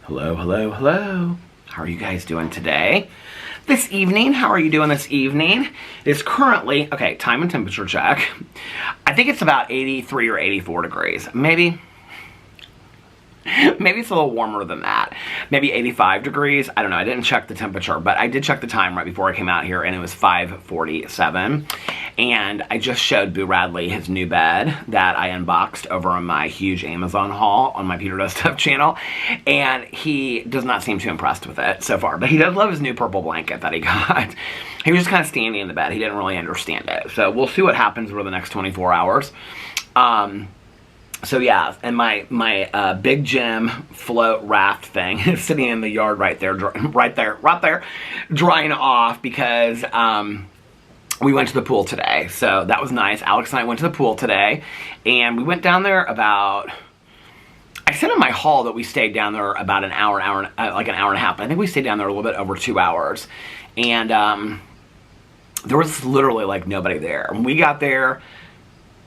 Hello, hello, hello. How are you guys doing today? This evening, how are you doing this evening? It's currently, okay, time and temperature check. I think it's about 83 or 84 degrees. Maybe it's a little warmer than that. Maybe 85 degrees. I don't know. I didn't check the temperature, but I did check the time right before I came out here, and it was 5:47. And I just showed Boo Radley his new bed that I unboxed over on my huge Amazon haul on my Peter Does Stuff channel. And he does not seem too impressed with it so far, but he does love his new purple blanket that he got. He was just kind of standing in the bed. He didn't really understand it. So we'll see what happens over the next 24 hours. So yeah, and my big Jim float raft thing is sitting in the yard right there, drying off because we went to the pool today. So that was nice. Alex and I went to the pool today, and we went down there about, I said in my haul that we stayed down there about an hour like an hour and a half. I think we stayed down there a little bit over 2 hours. And there was literally like nobody there. When we got there,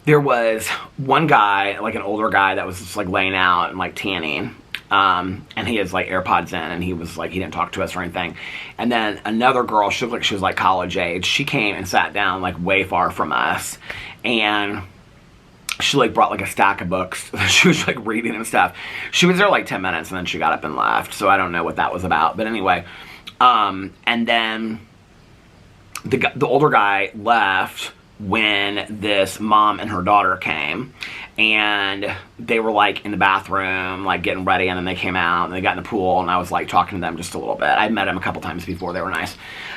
there was one guy, like an older guy, that was just like laying out and like tanning. And he has like AirPods in, and he was like, he didn't talk to us or anything. And then another girl, she looked like she was like college age. She came and sat down like way far from us. And she like brought like a stack of books. She was like reading and stuff. She was there like 10 minutes, and then she got up and left. So I don't know what that was about. But anyway, and then the older guy left when this mom and her daughter came, and they were like in the bathroom like getting ready, and then they came out and they got in the pool, and I was like talking to them just a little bit. I met them a couple times before. They were nice,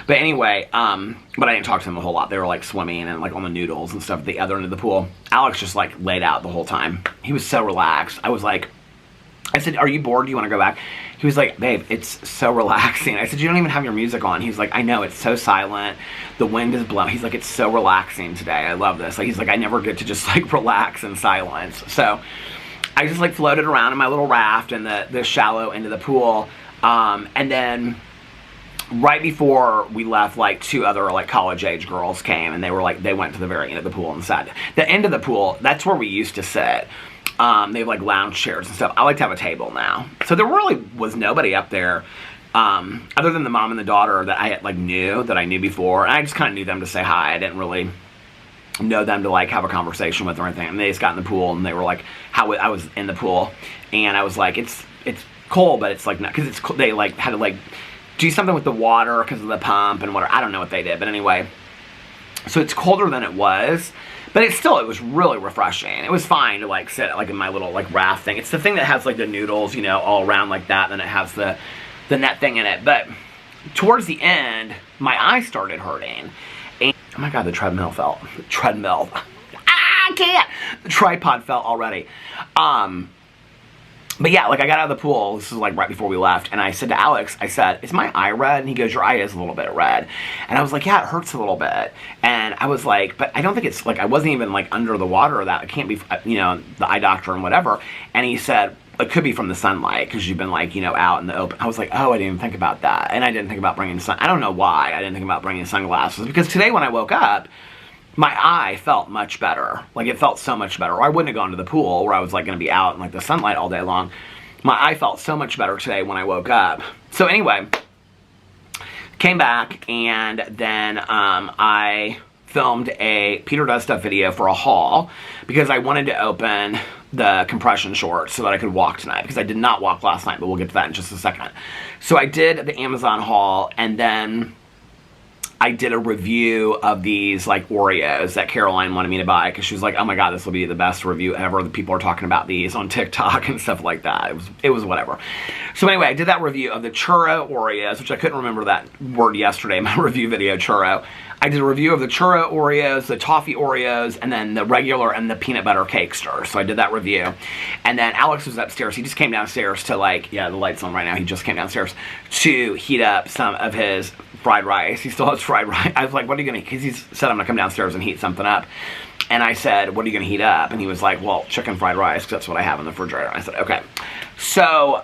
but anyway, but I didn't talk to them a whole lot. They were like swimming and like on the noodles and stuff at the other end of the pool. Alex just like laid out the whole time. He was so relaxed. I said, are you bored? Do you want to go back? He was like, babe, it's so relaxing. I said, you don't even have your music on. He's like, I know, it's so silent. The wind is blowing. He's like, it's so relaxing today. I love this. Like, he's like, I never get to just like relax in silence. So I just like floated around in my little raft in the shallow end of the pool. And then right before we left, like two other like college age girls came, and they were like, they went to the very end of the pool and sat. The end of the pool, that's where we used to sit. They have like lounge chairs and stuff. I like to have a table now. So there really was nobody up there other than the mom and the daughter that I knew before. And I just kind of knew them to say hi. I didn't really know them to like have a conversation with or anything. And they just got in the pool, and they were like, I was in the pool, and I was like, it's cold, but it's like not, because it's cold. They like had to like do something with the water because of the pump and whatever. I don't know what they did, but anyway, so it's colder than it was. But it was really refreshing. It was fine to like sit like in my little like raft thing. It's the thing that has like the noodles, you know, all around like that. And then it has the net thing in it. But towards the end, my eye started hurting. And oh my God, the treadmill fell. The treadmill. I can't. The tripod fell already. But yeah, like I got out of the pool, this was like right before we left, and I said to Alex, I said, is my eye red? And he goes, your eye is a little bit red. And I was like, yeah, it hurts a little bit. And I was like, but I don't think it's like, I wasn't even like under the water or that. It can't be, you know, the eye doctor and whatever. And he said, it could be from the sunlight because you've been like, you know, out in the open. I was like, oh, I didn't even think about that. And I didn't think about bringing I don't know why I didn't think about bringing sunglasses, because today when I woke up, my eye felt much better. Like, it felt so much better. Or I wouldn't have gone to the pool where I was like going to be out in like the sunlight all day long. My eye felt so much better today when I woke up. So anyway, came back, and then I filmed a Peter Does Stuff video for a haul because I wanted to open the compression shorts so that I could walk tonight, because I did not walk last night, but we'll get to that in just a second. So I did the Amazon haul, and then I did a review of these like Oreos that Caroline wanted me to buy, because she was like, oh my God, this will be the best review ever. The people are talking about these on TikTok and stuff like that. It was whatever. So anyway, I did that review of the churro Oreos, which I couldn't remember that word yesterday in my review video, churro. I did a review of the churro Oreos, the toffee Oreos, and then the regular and the peanut butter cakesters. So I did that review. And then Alex was upstairs. He just came downstairs to like, yeah, the light's on right now. He just came downstairs to heat up some of his fried rice. He still has fried rice. I was like, what are you going to, because he said I'm going to come downstairs and heat something up. And I said, what are you going to heat up? And he was like, well, chicken fried rice, because that's what I have in the refrigerator. And I said, okay. So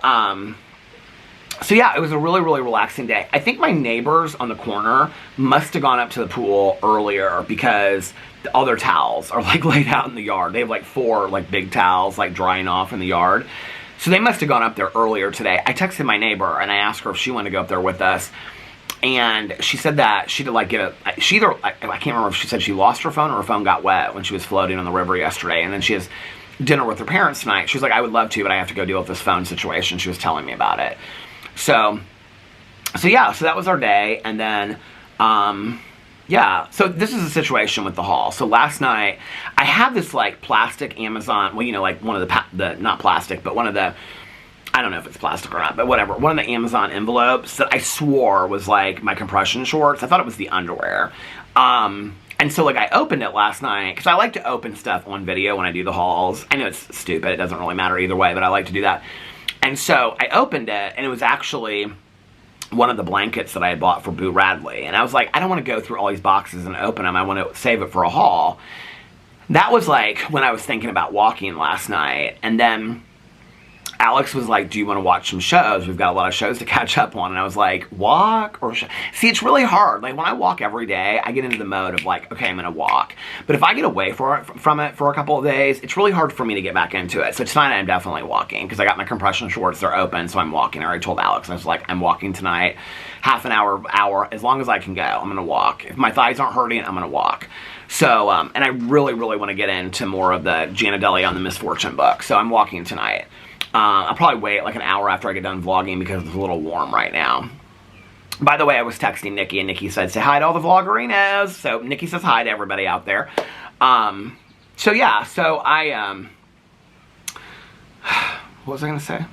yeah, it was a really, really relaxing day. I think my neighbors on the corner must have gone up to the pool earlier because all their towels are like laid out in the yard. They have like 4 like big towels like drying off in the yard. So they must have gone up there earlier today. I texted my neighbor and I asked her if she wanted to go up there with us. And she said that she did like get a, she either, I can't remember if she said she lost her phone or her phone got wet when she was floating on the river yesterday. And then she has dinner with her parents tonight. She was like, I would love to, but I have to go deal with this phone situation. She was telling me about it. So yeah, so that was our day. And then, yeah, so this is a situation with the haul. So last night, I have this like plastic Amazon, well, you know, like one of the not plastic, but one of the, I don't know if it's plastic or not, but whatever, one of the Amazon envelopes that I swore was like my compression shorts. I thought it was the underwear. And so like I opened it last night, because I like to open stuff on video when I do the hauls. I know it's stupid, it doesn't really matter either way, but I like to do that. And so I opened it, and it was actually one of the blankets that I had bought for Boo Radley. And I was like, I don't want to go through all these boxes and open them. I want to save it for a haul. That was like when I was thinking about walking last night. And then Alex was like, do you want to watch some shows? We've got a lot of shows to catch up on. And I was like, walk or see, it's really hard. Like when I walk every day, I get into the mode of like, okay, I'm going to walk. But if I get away from it for a couple of days, it's really hard for me to get back into it. So tonight I'm definitely walking because I got my compression shorts. They're open. So I'm walking. I already told Alex. I was like, I'm walking tonight, half an hour, as long as I can go. I'm going to walk. If my thighs aren't hurting, I'm going to walk. So, and I really, really want to get into more of the Gianadelli on the Misfortune book. So I'm walking tonight. I'll probably wait like an hour after I get done vlogging because it's a little warm right now. By the way, I was texting Nikki, and Nikki said, say hi to all the vloggerinos. So Nikki says hi to everybody out there. So yeah, so I, what was I going to say?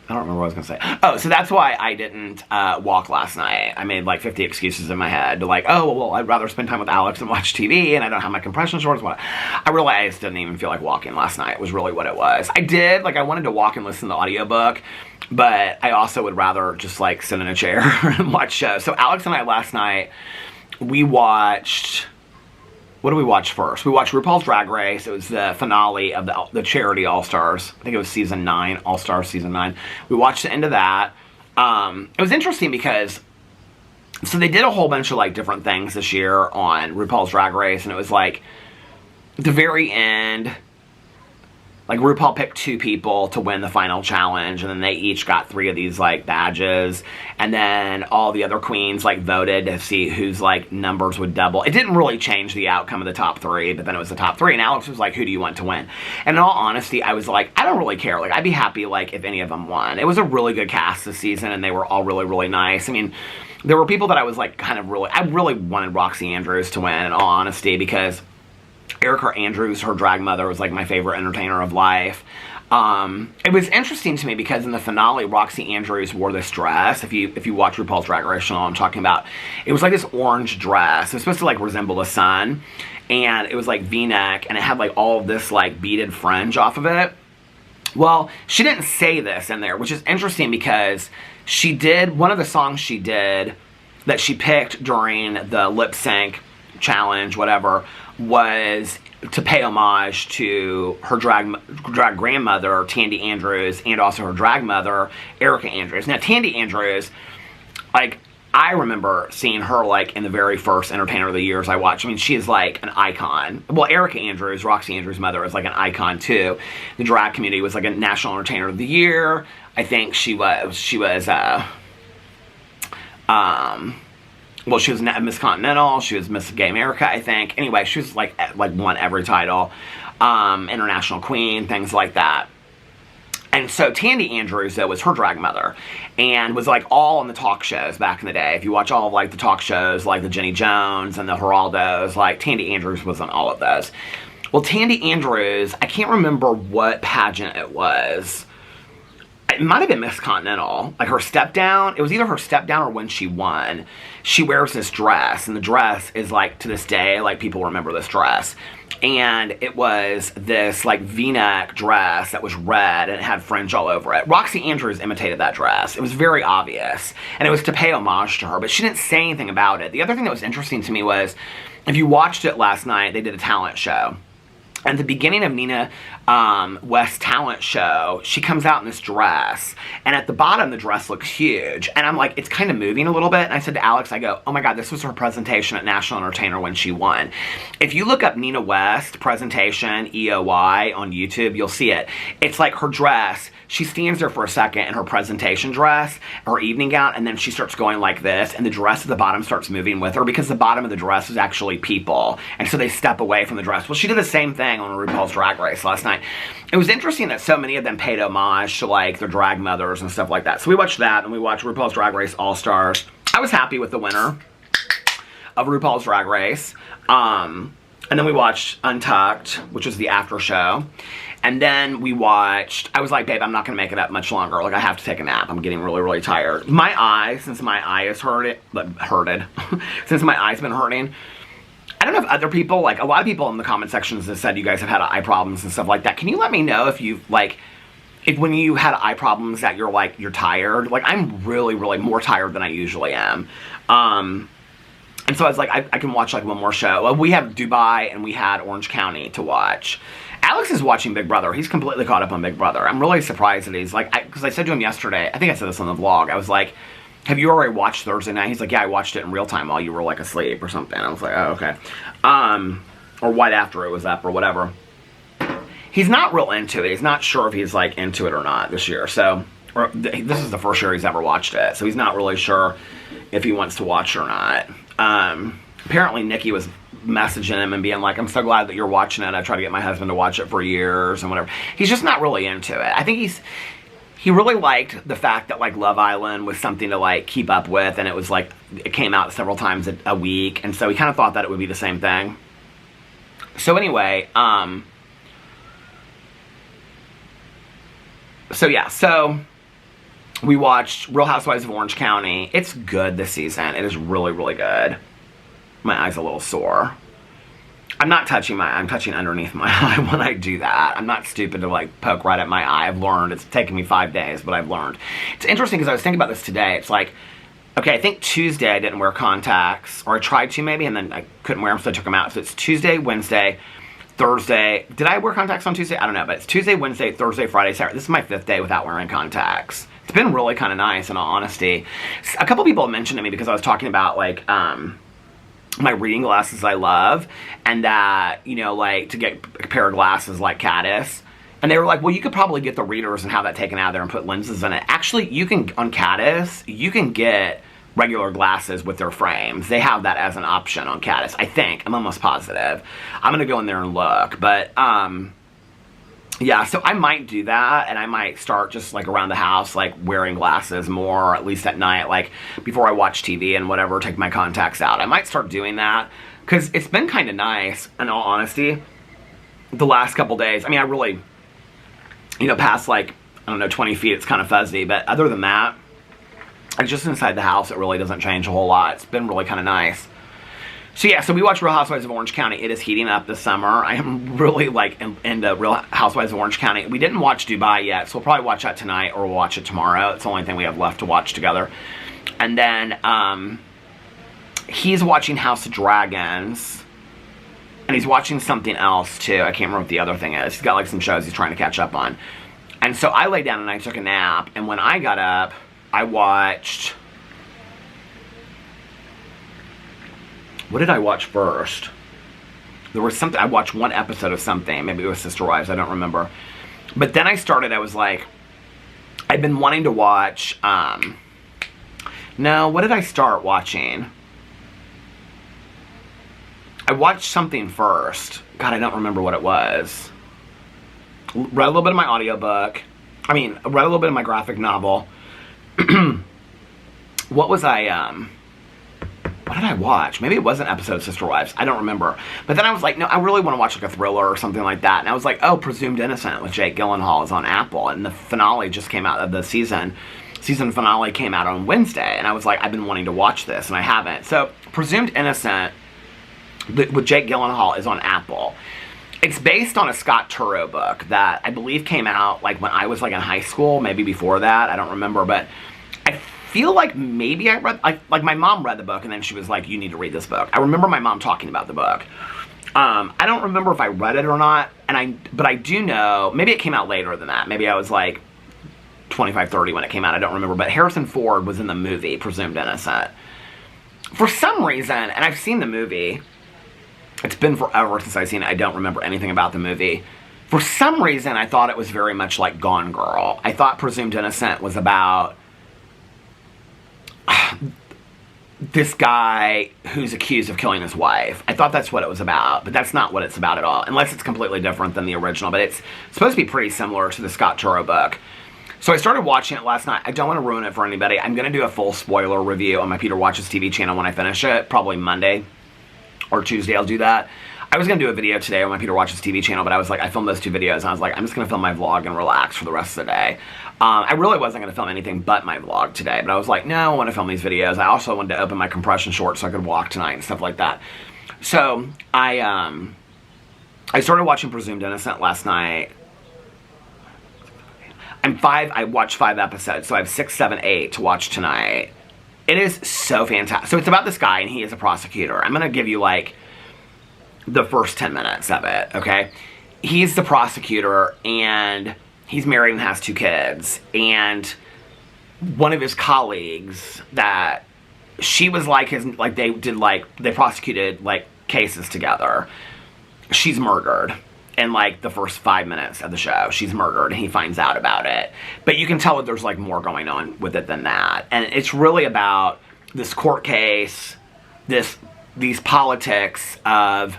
I don't remember what I was going to say. Oh, so that's why I didn't walk last night. I made like 50 excuses in my head to like, oh, well, I'd rather spend time with Alex and watch TV, and I don't have my compression shorts. I realized I didn't even feel like walking last night was really what it was. I did, like I wanted to walk and listen to the audiobook, but I also would rather just like sit in a chair and watch shows. So Alex and I last night, we watched... What did we watch first? We watched RuPaul's Drag Race. It was the finale of the Charity All-Stars. I think it was season 9, All-Stars season 9. We watched the end of that. It was interesting because, so they did a whole bunch of like different things this year on RuPaul's Drag Race, and it was like, at the very end, like RuPaul picked 2 people to win the final challenge, and then they each got 3 of these like badges, and then all the other queens like voted to see whose like numbers would double. It didn't really change the outcome of the top 3, but then it was the top 3, and Alex was like, who do you want to win? And in all honesty, I was like, I don't really care. Like, I'd be happy like if any of them won. It was a really good cast this season, and they were all really, really nice. I mean, there were people that I was like kind of really, I really wanted Roxy Andrews to win, in all honesty, because Erica Andrews, her drag mother, was like my favorite entertainer of life. It was interesting to me because in the finale, Roxy Andrews wore this dress. If you watch RuPaul's Drag Race, you know what I'm talking about. It was like this orange dress. It was supposed to like resemble the sun, and it was like V-neck, and it had like all of this like beaded fringe off of it. Well, she didn't say this in there, which is interesting because she did, one of the songs she did that she picked during the lip sync challenge, whatever, was to pay homage to her drag grandmother, Tandy Andrews, and also her drag mother, Erica Andrews. Now, Tandy Andrews, like, I remember seeing her, like, in the very first Entertainer of the Years I watched. I mean, she is, like, an icon. Well, Erica Andrews, Roxy Andrews' mother, is, like, an icon, too. The drag community was, like, a National Entertainer of the Year. I think she was, well, she was Miss Continental, she was Miss Gay America, I think. Anyway, she was, like won every title. International Queen, things like that. And so Tandy Andrews, though, was her drag mother, and was, like, all on the talk shows back in the day. If you watch all of, like, the talk shows, like the Jenny Jones and the Geraldos, like, Tandy Andrews was on all of those. Well, Tandy Andrews, I can't remember what pageant it was. It might have been Miss Continental, like her step down. It was either her step down or when she won. She wears this dress, and the dress is like, to this day, like people remember this dress. And it was this like V-neck dress that was red, and it had fringe all over it. Roxy Andrews imitated that dress. It was very obvious, and it was to pay homage to her, but she didn't say anything about it. The other thing that was interesting to me was, if you watched it last night, they did a talent show. At the beginning of Nina West's talent show, she comes out in this dress, and at the bottom the dress looks huge, and I'm like, it's kind of moving a little bit, and I said to Alex, I go, oh my god, this was her presentation at National Entertainer when she won. If you look up Nina West presentation EOY on YouTube, you'll see it. It's like her dress, she stands there for a second in her presentation dress, her evening gown, and then she starts going like this, and the dress at the bottom starts moving with her, because the bottom of the dress is actually people, and so they step away from the dress. Well, she did the same thing on RuPaul's Drag Race last night. It was interesting that so many of them paid homage to like their drag mothers and stuff like that. So we watched that, and we watched RuPaul's Drag Race All Stars. I was happy with the winner of RuPaul's Drag Race. And then we watched Untucked, which was the after show. And then we watched, I was like, babe, I'm not going to make it up much longer. Like, I have to take a nap. I'm getting really, really tired. My eye, since my eye is since my eye's been hurting, I don't know if other people, like, a lot of people in the comment sections have said you guys have had eye problems and stuff like that. Can you let me know if you've, like, if when you had eye problems that you're, like, you're tired? Like, I'm really, really more tired than I usually am. And so I was like, I can watch, like, one more show. Well, we had Dubai and we had Orange County to watch. Alex is watching Big Brother. He's completely caught up on Big Brother. I'm really surprised that he's, like, because I said to him yesterday, I think I said this on the vlog, I was like, have you already watched Thursday night? He's like, yeah, I watched it in real time while you were, like, asleep or something. I was like, oh, okay. Or right after it was up or whatever. He's not real into it. He's not sure if he's, like, into it or not this year. So, this is the first year he's ever watched it. So he's not really sure if he wants to watch it or not. Apparently Nikki was messaging him and being like, I'm so glad that you're watching it. I tried to get my husband to watch it for years and whatever. He's just not really into it. I think he really liked the fact that, like, Love Island was something to, like, keep up with, and it was, like, it came out several times a week, and so he kind of thought that it would be the same thing. So anyway, so we watched Real Housewives of Orange County. It's good this season. It is really, really good. My eye's a little sore. I'm not touching I'm touching underneath my eye when I do that. I'm not stupid to, like, poke right at my eye. I've learned. It's taken me 5 days, but I've learned. It's interesting because I was thinking about this today. It's like, okay, I think Tuesday I didn't wear contacts, or I tried to maybe, and then I couldn't wear them, so I took them out. So it's Tuesday, Wednesday, Thursday. Did I wear contacts on Tuesday? I don't know, but it's Tuesday, Wednesday, Thursday, Friday, Saturday. This is my 5th day without wearing contacts. It's been really kind of nice, in all honesty. A couple people mentioned to me because I was talking about, like, my reading glasses I love, and that, you know, like, to get a pair of glasses like Caddis. And they were like, well, you could probably get the readers and have that taken out of there and put lenses in it. Actually, you can, on Caddis, you can get regular glasses with their frames. They have that as an option on Caddis, I think. I'm almost positive. I'm going to go in there and look. But, yeah, so I might do that, and I might start just, like, around the house, like, wearing glasses more, at least at night, like, before I watch TV and whatever, take my contacts out. I might start doing that, because it's been kind of nice, in all honesty, the last couple days. I mean, I really, you know, past, like, I don't know, 20 feet, it's kind of fuzzy, but other than that, like, just inside the house, it really doesn't change a whole lot. It's been really kind of nice. So yeah, so we watched Real Housewives of Orange County. It is heating up this summer. I am really, like, into Real Housewives of Orange County. We didn't watch Dubai yet, so we'll probably watch that tonight, or we'll watch it tomorrow. It's the only thing we have left to watch together. And then, he's watching House of Dragons, and he's watching something else, too. I can't remember what the other thing is. He's got, like, some shows he's trying to catch up on. And so I laid down and I took a nap, and when I got up, I watched... What did I watch first? There was something, I watched one episode of something. Maybe it was Sister Wives, I don't remember. But then I started, I was like, I'd been wanting to watch, no, what did I start watching? I watched something first. God, I don't remember what it was. Read a little bit of my audiobook. I mean, read a little bit of my graphic novel. What was what did I watch? Maybe it was an episode of Sister Wives. I don't remember. But then I was like, no, I really want to watch, like, a thriller or something like that. And I was like, oh, Presumed Innocent with Jake Gyllenhaal is on Apple. And the finale just came out of the season. Season finale came out on Wednesday. And I was like, I've been wanting to watch this, and I haven't. So, Presumed Innocent with Jake Gyllenhaal is on Apple. It's based on a Scott Turow book that I believe came out, like, when I was, like, in high school. Maybe before that. I don't remember. But I feel like maybe I read, like, my mom read the book, and then she was like, you need to read this book. I remember my mom talking about the book. I don't remember if I read it or not, but I do know, maybe it came out later than that. Maybe I was like 25, 30 when it came out. I don't remember. But Harrison Ford was in the movie Presumed Innocent. For some reason, and I've seen the movie, it's been forever since I've seen it. I don't remember anything about the movie. For some reason, I thought it was very much like Gone Girl. I thought Presumed Innocent was about this guy who's accused of killing his wife. I thought that's what it was about, but that's not what it's about at all, unless it's completely different than the original. But it's supposed to be pretty similar to the Scott Turow book. So I started watching it last night. I don't want to ruin it for anybody. I'm going to do a full spoiler review on my Peter Watches TV channel when I finish it. Probably Monday or Tuesday I'll do that. I was going to do a video today on my Peter Watches TV channel, but I was like, I filmed those 2 videos, and I was like, I'm just going to film my vlog and relax for the rest of the day. I really wasn't going to film anything but my vlog today, but I was like, no, I want to film these videos. I also wanted to open my compression shorts so I could walk tonight and stuff like that. So I started watching Presumed Innocent last night. I watched 5 episodes, so I have 6, 7, 8 to watch tonight. It is so fantastic. So it's about this guy, and he is a prosecutor. I'm going to give you, like, the first 10 minutes of it, okay? He's the prosecutor, and he's married and has 2 kids. And one of his colleagues that she was like they prosecuted, like, cases together. She's murdered. In, like, the first 5 minutes of the show, she's murdered, and he finds out about it. But you can tell that there's, like, more going on with it than that. And it's really about this court case, these politics of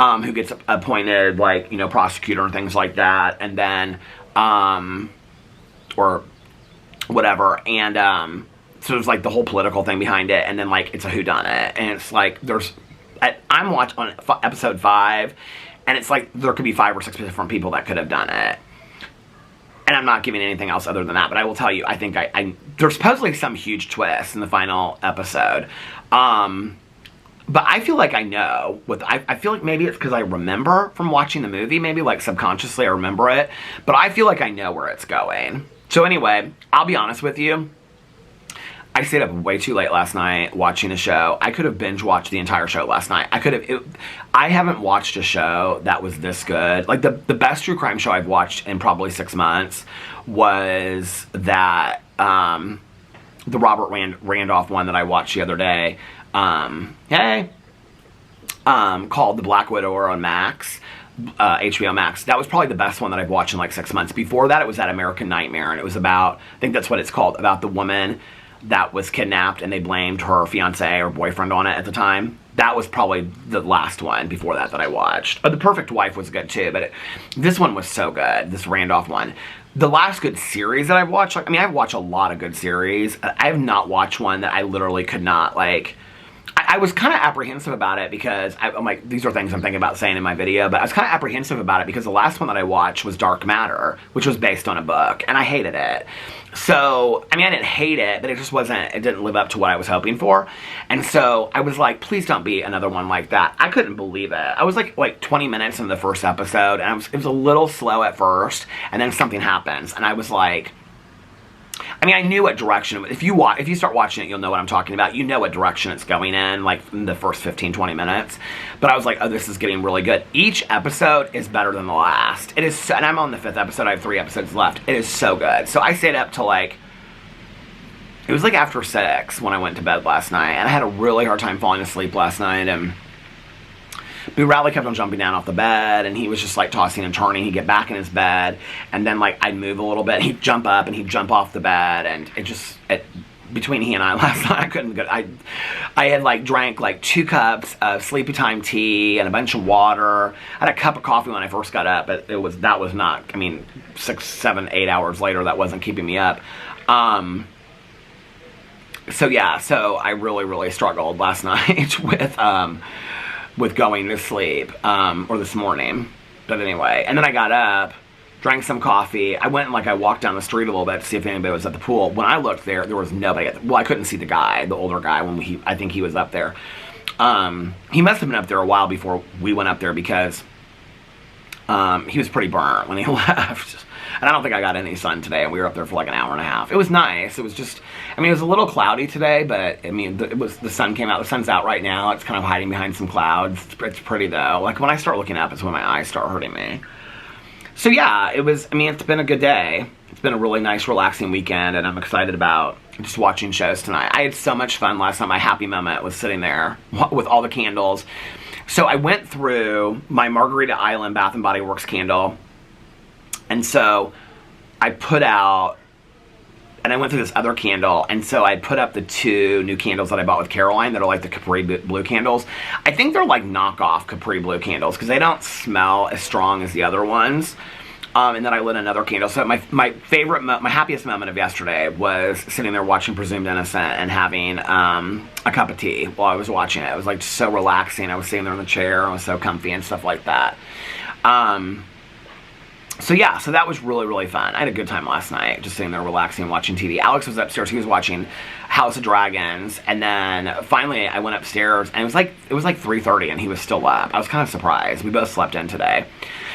who gets appointed, like, you know, prosecutor and things like that, and then, or whatever, and, so there's, like, the whole political thing behind it, and then, like, it's a whodunit, and it's, like, I'm watching on episode 5, and it's like there could be 5 or 6 different people that could have done it. And I'm not giving anything else other than that, but I will tell you, I think there's supposedly some huge twist in the final episode. But I feel like I know. I feel like maybe it's because I remember from watching the movie, maybe like subconsciously I remember it, but I feel like I know where it's going. So anyway, I'll be honest with you. I stayed up way too late last night watching a show. I could have binge watched the entire show last night. I haven't watched a show that was this good. Like the best true crime show I've watched in probably 6 months was that the Robert Randolph one that I watched the other day. Called The Black Widower on Max. HBO Max. That was probably the best one that I've watched in like 6 months. Before that, it was that American Nightmare, and it was about, I think that's what it's called, about the woman that was kidnapped and they blamed her fiance or boyfriend on it at the time. That was probably the last one before that I watched. The Perfect Wife was good too, but this one was so good, this Randolph one. The last good series that I've watched, like, I mean, I've watched a lot of good series. I have not watched one that I literally could not, like, I was kind of apprehensive about it because I'm like, these are things I'm thinking about saying in my video, but I was kind of apprehensive about it because the last one that I watched was Dark Matter, which was based on a book, and I hated it. So, I mean, I didn't hate it, but it didn't live up to what I was hoping for. And so I was like, please don't be another one like that. I couldn't believe it. I was like 20 minutes into the first episode, and it was a little slow at first, and then something happens, and I was like, I mean, I knew what direction, if you start watching it, you'll know what I'm talking about. You know what direction it's going in, like, in the first 15, 20 minutes. But I was like, oh, this is getting really good. Each episode is better than the last. It is, and I'm on the 5th episode. I have 3 episodes left. It is so good. So I stayed up till, like, it was, like, after 6 when I went to bed last night. And I had a really hard time falling asleep last night, and Bradley kept on jumping down off the bed, and he was just, like, tossing and turning. He'd get back in his bed, and then, like, I'd move a little bit, and he'd jump up, and he'd jump off the bed, and between he and I last night, I couldn't go. I had, like, drank, like, 2 cups of Sleepy Time tea and a bunch of water. I had a cup of coffee when I first got up, but that was not, I mean, 6, 7, 8 hours later, that wasn't keeping me up. So, yeah, so I really, really struggled last night with going to sleep, or this morning, but anyway, and then I got up, drank some coffee, I went and, like, I walked down the street a little bit to see if anybody was at the pool. When I looked there was nobody well, I couldn't see the guy, the older guy, when I think he was up there. He must have been up there a while before we went up there, because he was pretty burnt when he left. And I don't think I got any sun today, and we were up there for like an hour and a half. It was nice. It was just, I mean, it was a little cloudy today, but I mean, the sun came out. The sun's out right now. It's kind of hiding behind some clouds. It's pretty though. Like when I start looking up, it's when my eyes start hurting me. So yeah, it was, I mean, it's been a good day. It's been a really nice, relaxing weekend, and I'm excited about just watching shows tonight. I had so much fun last night. My happy moment was sitting there with all the candles. So I went through my Margarita Island Bath & Body Works candle, and so I put out, and I went through this other candle, and so I put up the 2 new candles that I bought with Caroline that are like the Capri Blue candles. I think they're like knockoff Capri Blue candles because they don't smell as strong as the other ones. And then I lit another candle. So my happiest moment of yesterday was sitting there watching Presumed Innocent and having a cup of tea while I was watching it. It was like so relaxing. I was sitting there in the chair. I was so comfy and stuff like that. So yeah, so that was really, really fun. I had a good time last night, just sitting there relaxing and watching TV. Alex was upstairs. He was watching House of Dragons. And then finally I went upstairs, and it was like 3:30 and he was still up. I was kind of surprised. We both slept in today.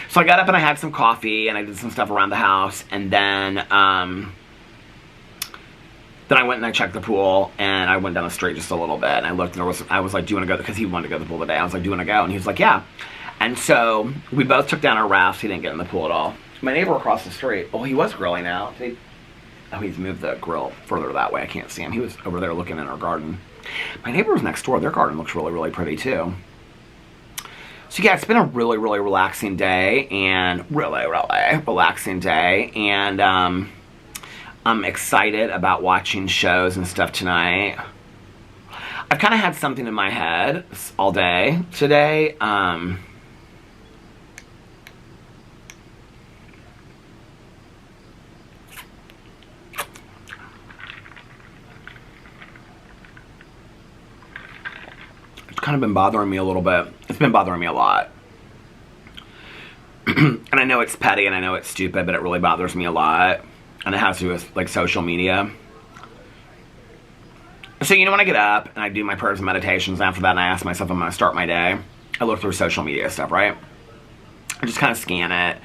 So I got up and I had some coffee and I did some stuff around the house, and then I went and I checked the pool, and I went down the street just a little bit, and I looked, and I was like, do you want to go? Because he wanted to go to the pool today. I was like, do you want to go? And he was like, yeah. And so we both took down our rafts. He didn't get in the pool at all. My neighbor across the street, oh, he was grilling out. He's moved the grill further that way. I can't see him. He was over there looking in our garden. My neighbors next door, their garden looks really, really pretty too. So yeah, it's been a really, really relaxing day, and I'm excited about watching shows and stuff tonight. I've kind of had something in my head all day today. Kind of been bothering me a little bit. It's been bothering me a lot. And I know it's petty and I know it's stupid, but it really bothers me a lot. And it has to do with like social media. So you know, when I get up and I do my prayers and meditations, after that and I ask myself I'm going to start my day, I look through social media stuff, right? I just kind of scan it.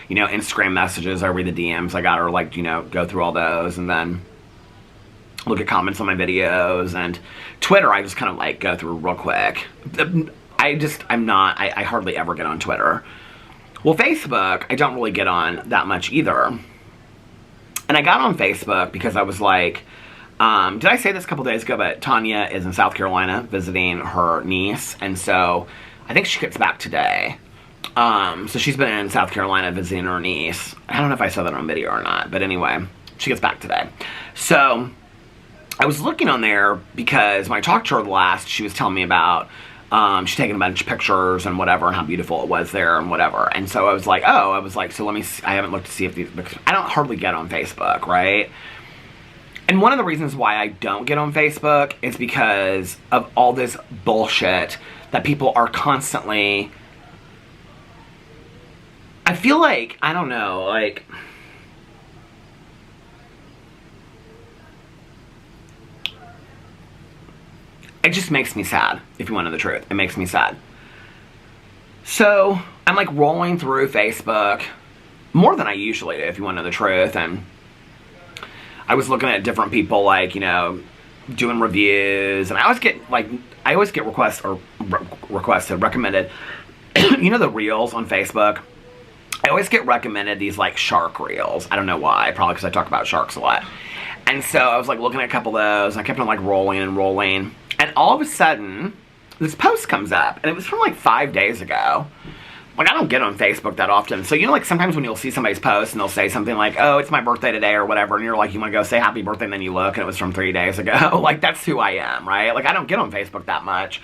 You know, Instagram messages, I read the DMs I got, or like, you know, go through all those, and then look at comments on my videos. And Twitter, I just kind of like go through real quick. I hardly ever get on Twitter. Well, Facebook, I don't really get on that much either. And I got on Facebook because I was like, did I say this a couple days ago, but Tanya is in South Carolina visiting her niece, and so I think she gets back today. So she's been in South Carolina visiting her niece. I don't know if I saw that on video or not, but anyway, she gets back today. So I was looking on there because when I talked to her last, she was telling me about she's taking a bunch of pictures and whatever, and how beautiful it was there and whatever. And so I was like, so let me see. I haven't looked to see if these, because I don't hardly get on Facebook, right? And one of the reasons why I don't get on Facebook is because of all this bullshit that people are constantly, I feel like, I don't know, like, it just makes me sad, if you want to know the truth. It makes me sad. So, I'm like rolling through Facebook, more than I usually do, if you want to know the truth, and I was looking at different people, like, you know, doing reviews, and I always get recommended, you know, the reels on Facebook? I always get recommended these, like, shark reels. I don't know why, probably because I talk about sharks a lot. And so I was like looking at a couple of those, and I kept on like rolling and rolling. And all of a sudden, this post comes up, and it was from like 5 days ago. Like, I don't get on Facebook that often. So, you know, like sometimes when you'll see somebody's post and they'll say something like, oh, it's my birthday today or whatever, and you're like, you want to go say happy birthday, and then you look and it was from 3 days ago. Like, that's who I am, right? Like, I don't get on Facebook that much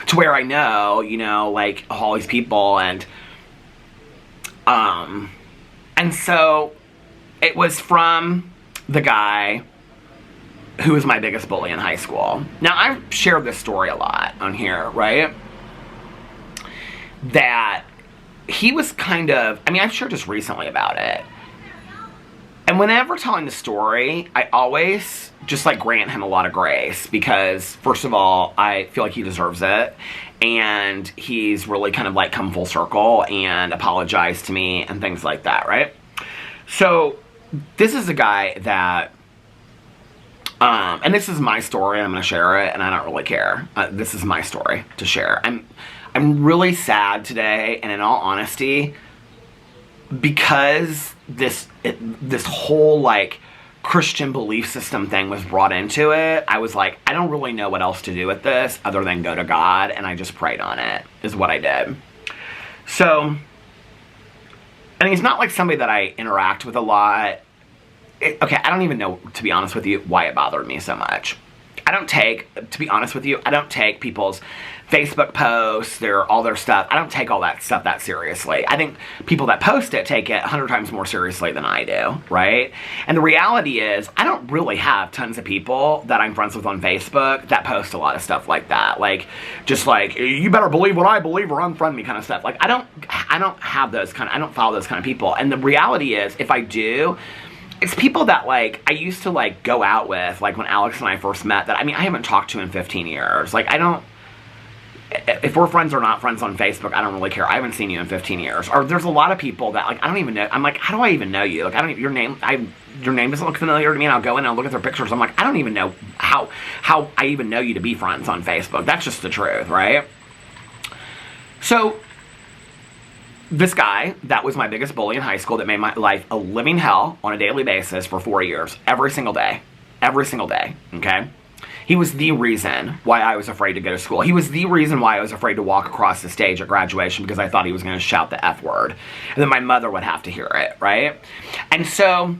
to where I know, you know, like all these people, and so it was from the guy who was my biggest bully in high school. Now, I've shared this story a lot on here, right? That he was kind of, I mean, I've shared just recently about it. And whenever telling the story, I always just like grant him a lot of grace because, first of all, I feel like he deserves it. And he's really kind of like come full circle and apologized to me and things like that, right? So this is a guy that, and this is my story. I'm going to share it, and I don't really care. This is my story to share. I'm really sad today, and in all honesty, because this whole like Christian belief system thing was brought into it, I was like, I don't really know what else to do with this other than go to God, and I just prayed on it, is what I did. So, and he's not like somebody that I interact with a lot. Okay, I don't even know, to be honest with you, why it bothered me so much. To be honest with you, I don't take people's Facebook posts, all their stuff. I don't take all that stuff that seriously. I think people that post it take it 100 times more seriously than I do, right? And the reality is, I don't really have tons of people that I'm friends with on Facebook that post a lot of stuff like that. Like, just like, you better believe what I believe or unfriend me kind of stuff. Like, I don't follow those kind of people. And the reality is, if I do, it's people that, like, I used to, like, go out with, like, when Alex and I first met, that, I mean, I haven't talked to in 15 years. Like, if we're friends or not friends on Facebook, I don't really care. I haven't seen you in 15 years. Or there's a lot of people that, like, I don't even know. I'm like, how do I even know you? Like, your name doesn't look familiar to me, and I'll go in and I'll look at their pictures. I'm like, I don't even know how I even know you to be friends on Facebook. That's just the truth, right? So, this guy, that was my biggest bully in high school, that made my life a living hell on a daily basis for 4 years. Every single day. Every single day. Okay? He was the reason why I was afraid to go to school. He was the reason why I was afraid to walk across the stage at graduation, because I thought he was going to shout the F word. And then my mother would have to hear it, right? And so,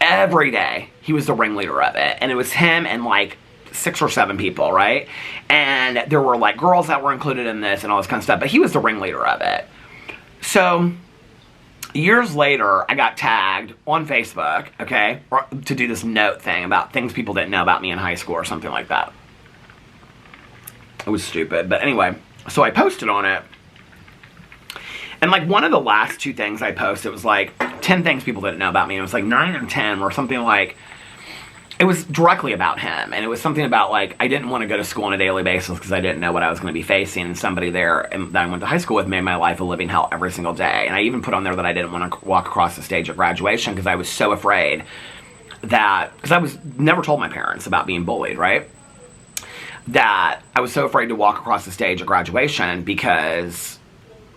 every day, he was the ringleader of it. And it was him and, like, 6 or 7 people, right? And there were, like, girls that were included in this and all this kind of stuff. But he was the ringleader of it. So, years later, I got tagged on Facebook, okay, to do this note thing about things people didn't know about me in high school or something like that. It was stupid, but anyway, so I posted on it. And, like, one of the last 2 things I posted was, like, 10 things people didn't know about me. And it was, like, 9 and 10 or something like... It was directly about him, and it was something about, like, I didn't want to go to school on a daily basis because I didn't know what I was going to be facing, and somebody there that I went to high school with made my life a living hell every single day. And I even put on there that I didn't want to walk across the stage at graduation because I was so afraid that, because I was never told my parents about being bullied, right? That I was so afraid to walk across the stage at graduation because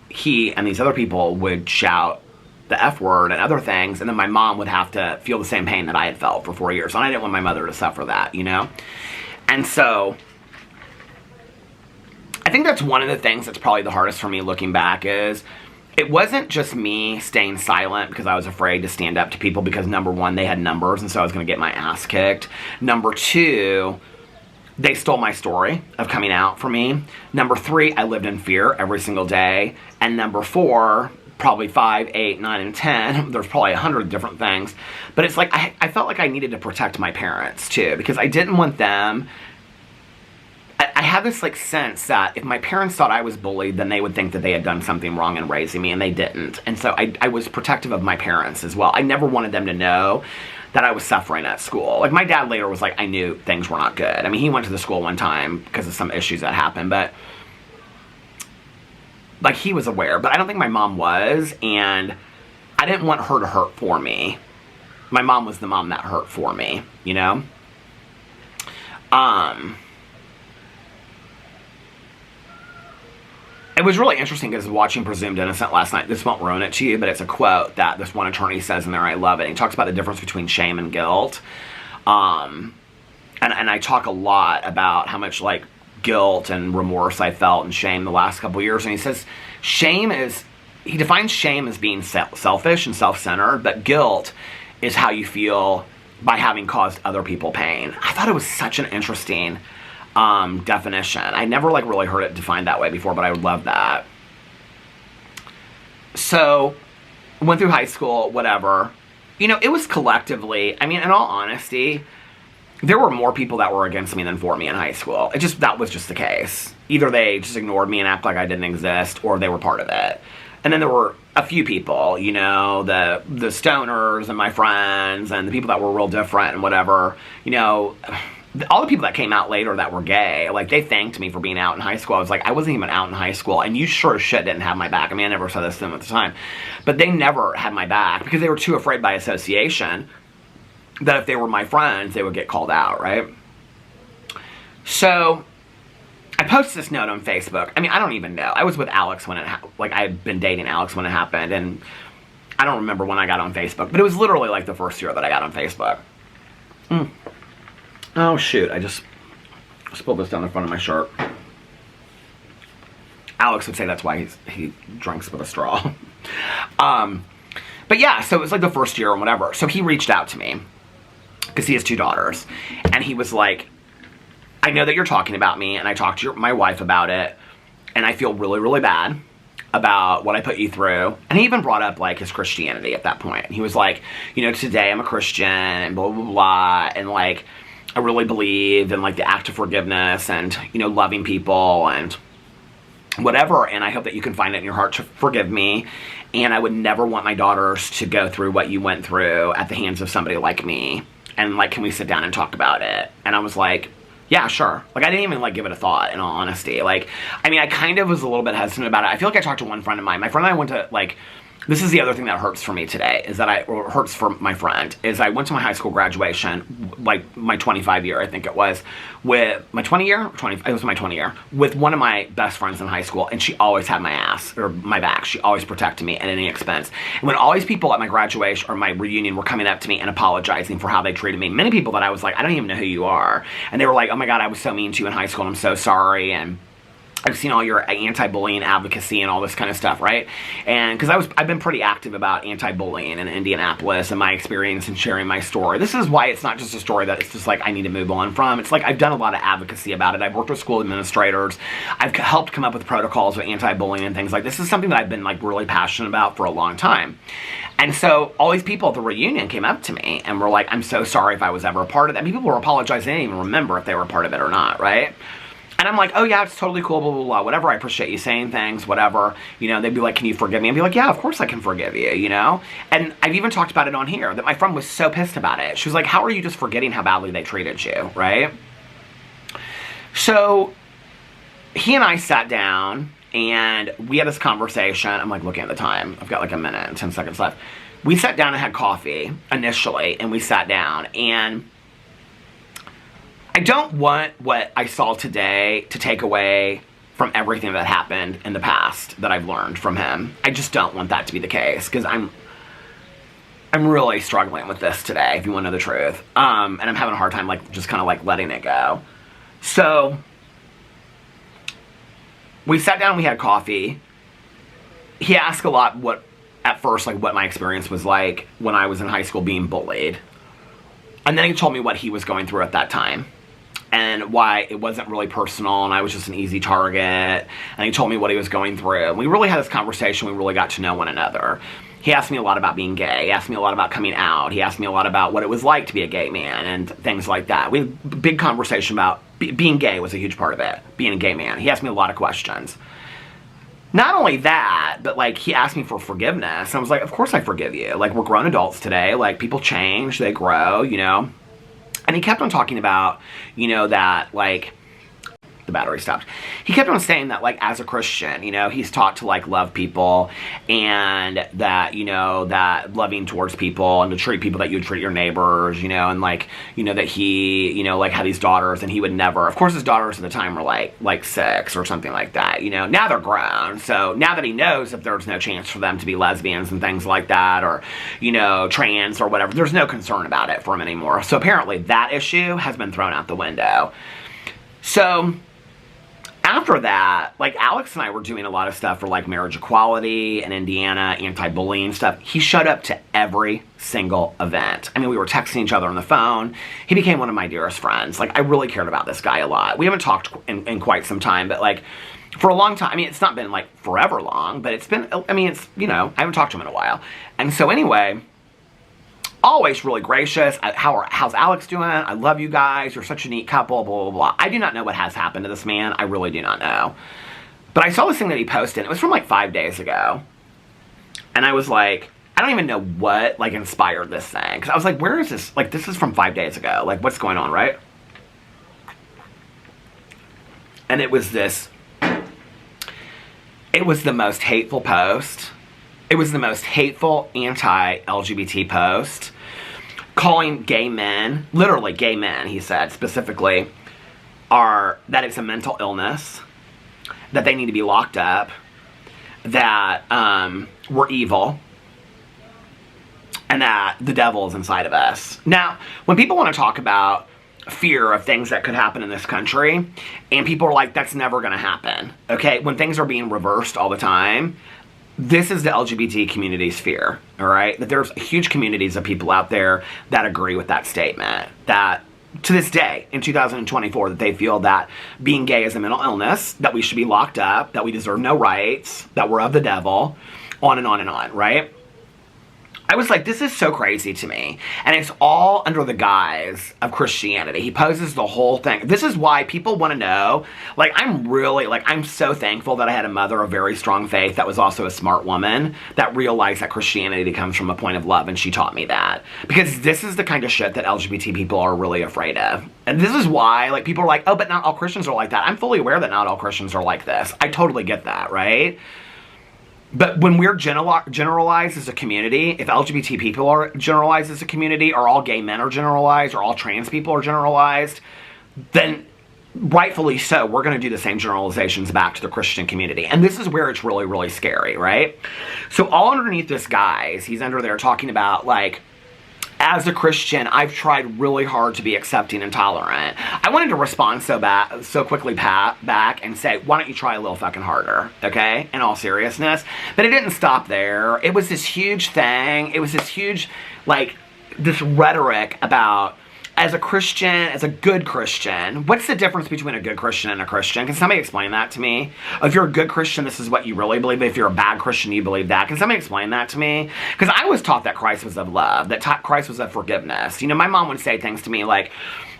he and these other people would shout the F word and other things, and then my mom would have to feel the same pain that I had felt for 4 years, and I didn't want my mother to suffer that, you know? And so, I think that's one of the things that's probably the hardest for me looking back is, it wasn't just me staying silent because I was afraid to stand up to people because, number 1, they had numbers, and so I was going to get my ass kicked. Number 2, they stole my story of coming out for me. Number 3, I lived in fear every single day. And number 4... probably 5, 8, 9, and 10. There's probably 100 different things. But it's like, I felt like I needed to protect my parents, too. Because I didn't want them... I had this, like, sense that if my parents thought I was bullied, then they would think that they had done something wrong in raising me, and they didn't. And so I was protective of my parents as well. I never wanted them to know that I was suffering at school. Like, my dad later was like, I knew things were not good. I mean, he went to the school one time because of some issues that happened, but... like, he was aware, but I don't think my mom was, and I didn't want her to hurt for me. My mom was the mom that hurt for me, you know? It was really interesting because watching Presumed Innocent last night, this won't ruin it to you, but it's a quote that this one attorney says in there, I love it. He talks about the difference between shame and guilt. And I talk a lot about how much, like, guilt and remorse I felt and shame the last couple years, and he says he defines shame as being selfish and self-centered, but guilt is how you feel by having caused other people pain. I thought it was such an interesting definition. I never, like, really heard it defined that way before, but I would love that. So, went through high school, whatever. You know, it was collectively, I mean, in all honesty, there were more people that were against me than for me in high school. That was just the case. Either they just ignored me and acted like I didn't exist, or they were part of it. And then there were a few people, you know, the stoners and my friends and the people that were real different and whatever, you know, all the people that came out later that were gay, like, they thanked me for being out in high school. I was like, I wasn't even out in high school, and you sure as shit didn't have my back. I mean, I never said this to them at the time, but they never had my back because they were too afraid by association that if they were my friends, they would get called out, right? So I posted this note on Facebook. I mean, I don't even know. I was with Alex when it like, I had been dating Alex when it happened, and I don't remember when I got on Facebook, but it was literally like the first year that I got on Facebook. Oh shoot, I just spilled this down the front of my shirt. Alex would say that's why he drinks with a straw. But yeah, so it was like the first year or whatever. So he reached out to me because he has 2 daughters, and he was like, I know that you're talking about me, and I talked to my wife about it, and I feel really, really bad about what I put you through. And he even brought up, like, his Christianity at that point. He was like, you know, today I'm a Christian, and blah, blah, blah, and, like, I really believe in, like, the act of forgiveness and, you know, loving people and whatever, and I hope that you can find it in your heart to forgive me, and I would never want my daughters to go through what you went through at the hands of somebody like me, and, like, can we sit down and talk about it? And I was like, yeah, sure. Like, I didn't even, like, give it a thought, in all honesty. Like, I mean, I kind of was a little bit hesitant about it. I feel like I talked to one friend of mine. My friend and I went to, like, this is the other thing that hurts for me today, is that or hurts for my friend, is I went to my high school graduation, like, my 25 year, I think it was, with my 20 year, it was my 20 year, with one of my best friends in high school, and she always had my ass, or my back. She always protected me at any expense. And when all these people at my graduation, or my reunion, were coming up to me and apologizing for how they treated me, many people that I was like, I don't even know who you are, and they were like, oh my god, I was so mean to you in high school, and I'm so sorry, and I've seen all your anti-bullying advocacy and all this kind of stuff, right? And because I've been pretty active about anti-bullying in Indianapolis and my experience and sharing my story. This is why it's not just a story that it's just like I need to move on from. It's like I've done a lot of advocacy about it. I've worked with school administrators. I've helped come up with protocols with anti-bullying and things like this. This is something that I've been like really passionate about for a long time. And so all these people at the reunion came up to me and were like, I'm so sorry if I was ever a part of that. I mean, people were apologizing. They didn't even remember if they were a part of it or not, right? And I'm like, oh yeah, it's totally cool, blah, blah, blah, whatever, I appreciate you saying things, whatever. You know, they'd be like, can you forgive me? I'd be like, yeah, of course I can forgive you, you know? And I've even talked about it on here, that my friend was so pissed about it. She was like, how are you just forgetting how badly they treated you, right? So, he and I sat down, and we had this conversation. I'm like looking at the time. I've got like a minute and 10 seconds left. We sat down and had coffee, initially, and we sat down, and I don't want what I saw today to take away from everything that happened in the past that I've learned from him. I just don't want that to be the case, because I'm really struggling with this today, if you want to know the truth. And I'm having a hard time, like, just kind of, like, letting it go. So, we sat down and we had coffee. He asked a lot at first, like, what my experience was like when I was in high school being bullied. And then he told me what he was going through at that time, and why it wasn't really personal, and I was just an easy target, and he told me what he was going through. And we really had this conversation. We really got to know one another. He asked me a lot about being gay. He asked me a lot about coming out. He asked me a lot about what it was like to be a gay man and things like that. We had a big conversation about being gay was a huge part of it, being a gay man. He asked me a lot of questions. Not only that, but, like, he asked me for forgiveness. And I was like, of course I forgive you. Like, we're grown adults today. Like, people change. They grow, you know. And he kept on talking about, you know, that, like, the battery stopped. He kept on saying that, like, as a Christian, you know, he's taught to, like, love people, and that, you know, that loving towards people and to treat people that you would treat your neighbors, you know, and, like, you know, that he, you know, like, had these daughters, and he would never, of course his daughters at the time were, like 6 or something like that, you know. Now they're grown, so now that he knows that there's no chance for them to be lesbians and things like that, or, you know, trans or whatever, there's no concern about it for him anymore. So apparently that issue has been thrown out the window. So after that, like, Alex and I were doing a lot of stuff for, like, marriage equality in Indiana, anti-bullying stuff. He showed up to every single event. I mean, we were texting each other on the phone. He became one of my dearest friends. Like, I really cared about this guy a lot. We haven't talked in quite some time, but, like, for a long time, I mean, it's not been, like, forever long, but it's been, I mean, it's, you know, I haven't talked to him in a while. And so anyway, always really gracious. How's Alex doing? I love you guys. You're such a neat couple, blah, blah, blah. I do not know what has happened to this man. I really do not know. But I saw this thing that he posted. It was from, like, 5 days ago. And I was like, I don't even know what, like, inspired this thing. Because I was like, where is this? Like, this is from 5 days ago. Like, what's going on, right? And it was the most hateful post. It was the most hateful anti-LGBT post, calling gay men, literally gay men, he said specifically, that it's a mental illness, that they need to be locked up, that we're evil, and that the devil is inside of us. Now, when people want to talk about fear of things that could happen in this country, and people are like, that's never going to happen, okay? When things are being reversed all the time, this is the LGBT community's fear, all right? That there's huge communities of people out there that agree with that statement, that to this day, in 2024, that they feel that being gay is a mental illness, that we should be locked up, that we deserve no rights, that we're of the devil, on and on and on, right? I was like, this is so crazy to me. And it's all under the guise of Christianity. He poses the whole thing. This is why people want to know, like, I'm so thankful that I had a mother of very strong faith that was also a smart woman that realized that Christianity comes from a point of love, and she taught me that. Because this is the kind of shit that LGBT people are really afraid of. And this is why, like, people are like, oh, but not all Christians are like that. I'm fully aware that not all Christians are like this. I totally get that, right? But when we're generalized as a community, if LGBT people are generalized as a community, or all gay men are generalized, or all trans people are generalized, then rightfully so, we're going to do the same generalizations back to the Christian community. And this is where it's really, really scary, right? So all underneath this guise, he's under there talking about, like, as a Christian, I've tried really hard to be accepting and tolerant. I wanted to respond so quickly back and say, why don't you try a little fucking harder, okay? In all seriousness. But it didn't stop there. It was this huge thing. It was this huge, like, this rhetoric about, as a Christian, as a good Christian, what's the difference between a good Christian and a Christian? Can somebody explain that to me? If you're a good Christian, this is what you really believe. If you're a bad Christian, you believe that. Can somebody explain that to me? Because I was taught that Christ was of love, that Christ was of forgiveness. You know, my mom would say things to me like,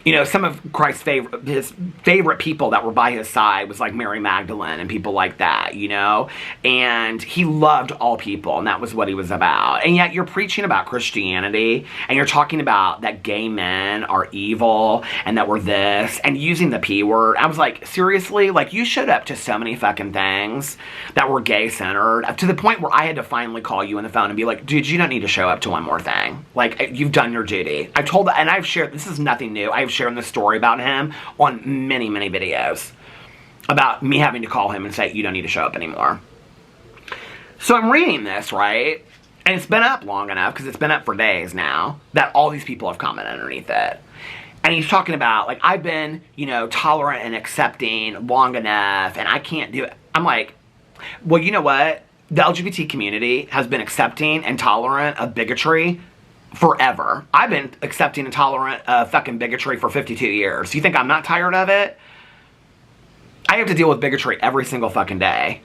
you know, some of Christ's his favorite people that were by his side was like Mary Magdalene and people like that, you know? And he loved all people, and that was what he was about. And yet you're preaching about Christianity, and you're talking about that gay men are evil, and that we're this, and using the P word. I was like, seriously? Like, you showed up to so many fucking things that were gay-centered, to the point where I had to finally call you on the phone and be like, dude, you don't need to show up to one more thing. Like, you've done your duty. I told, and I've shared, this is nothing new, I've shared this story about him on many, many videos about me having to call him and say, you don't need to show up anymore. So I'm reading this, right? And it's been up long enough, because it's been up for days now, that all these people have commented underneath it. And he's talking about, like, I've been, you know, tolerant and accepting long enough, and I can't do it. I'm like, well, you know what? The LGBT community has been accepting and tolerant of bigotry forever. I've been accepting and tolerant of fucking bigotry for 52 years. You think I'm not tired of it? I have to deal with bigotry every single fucking day.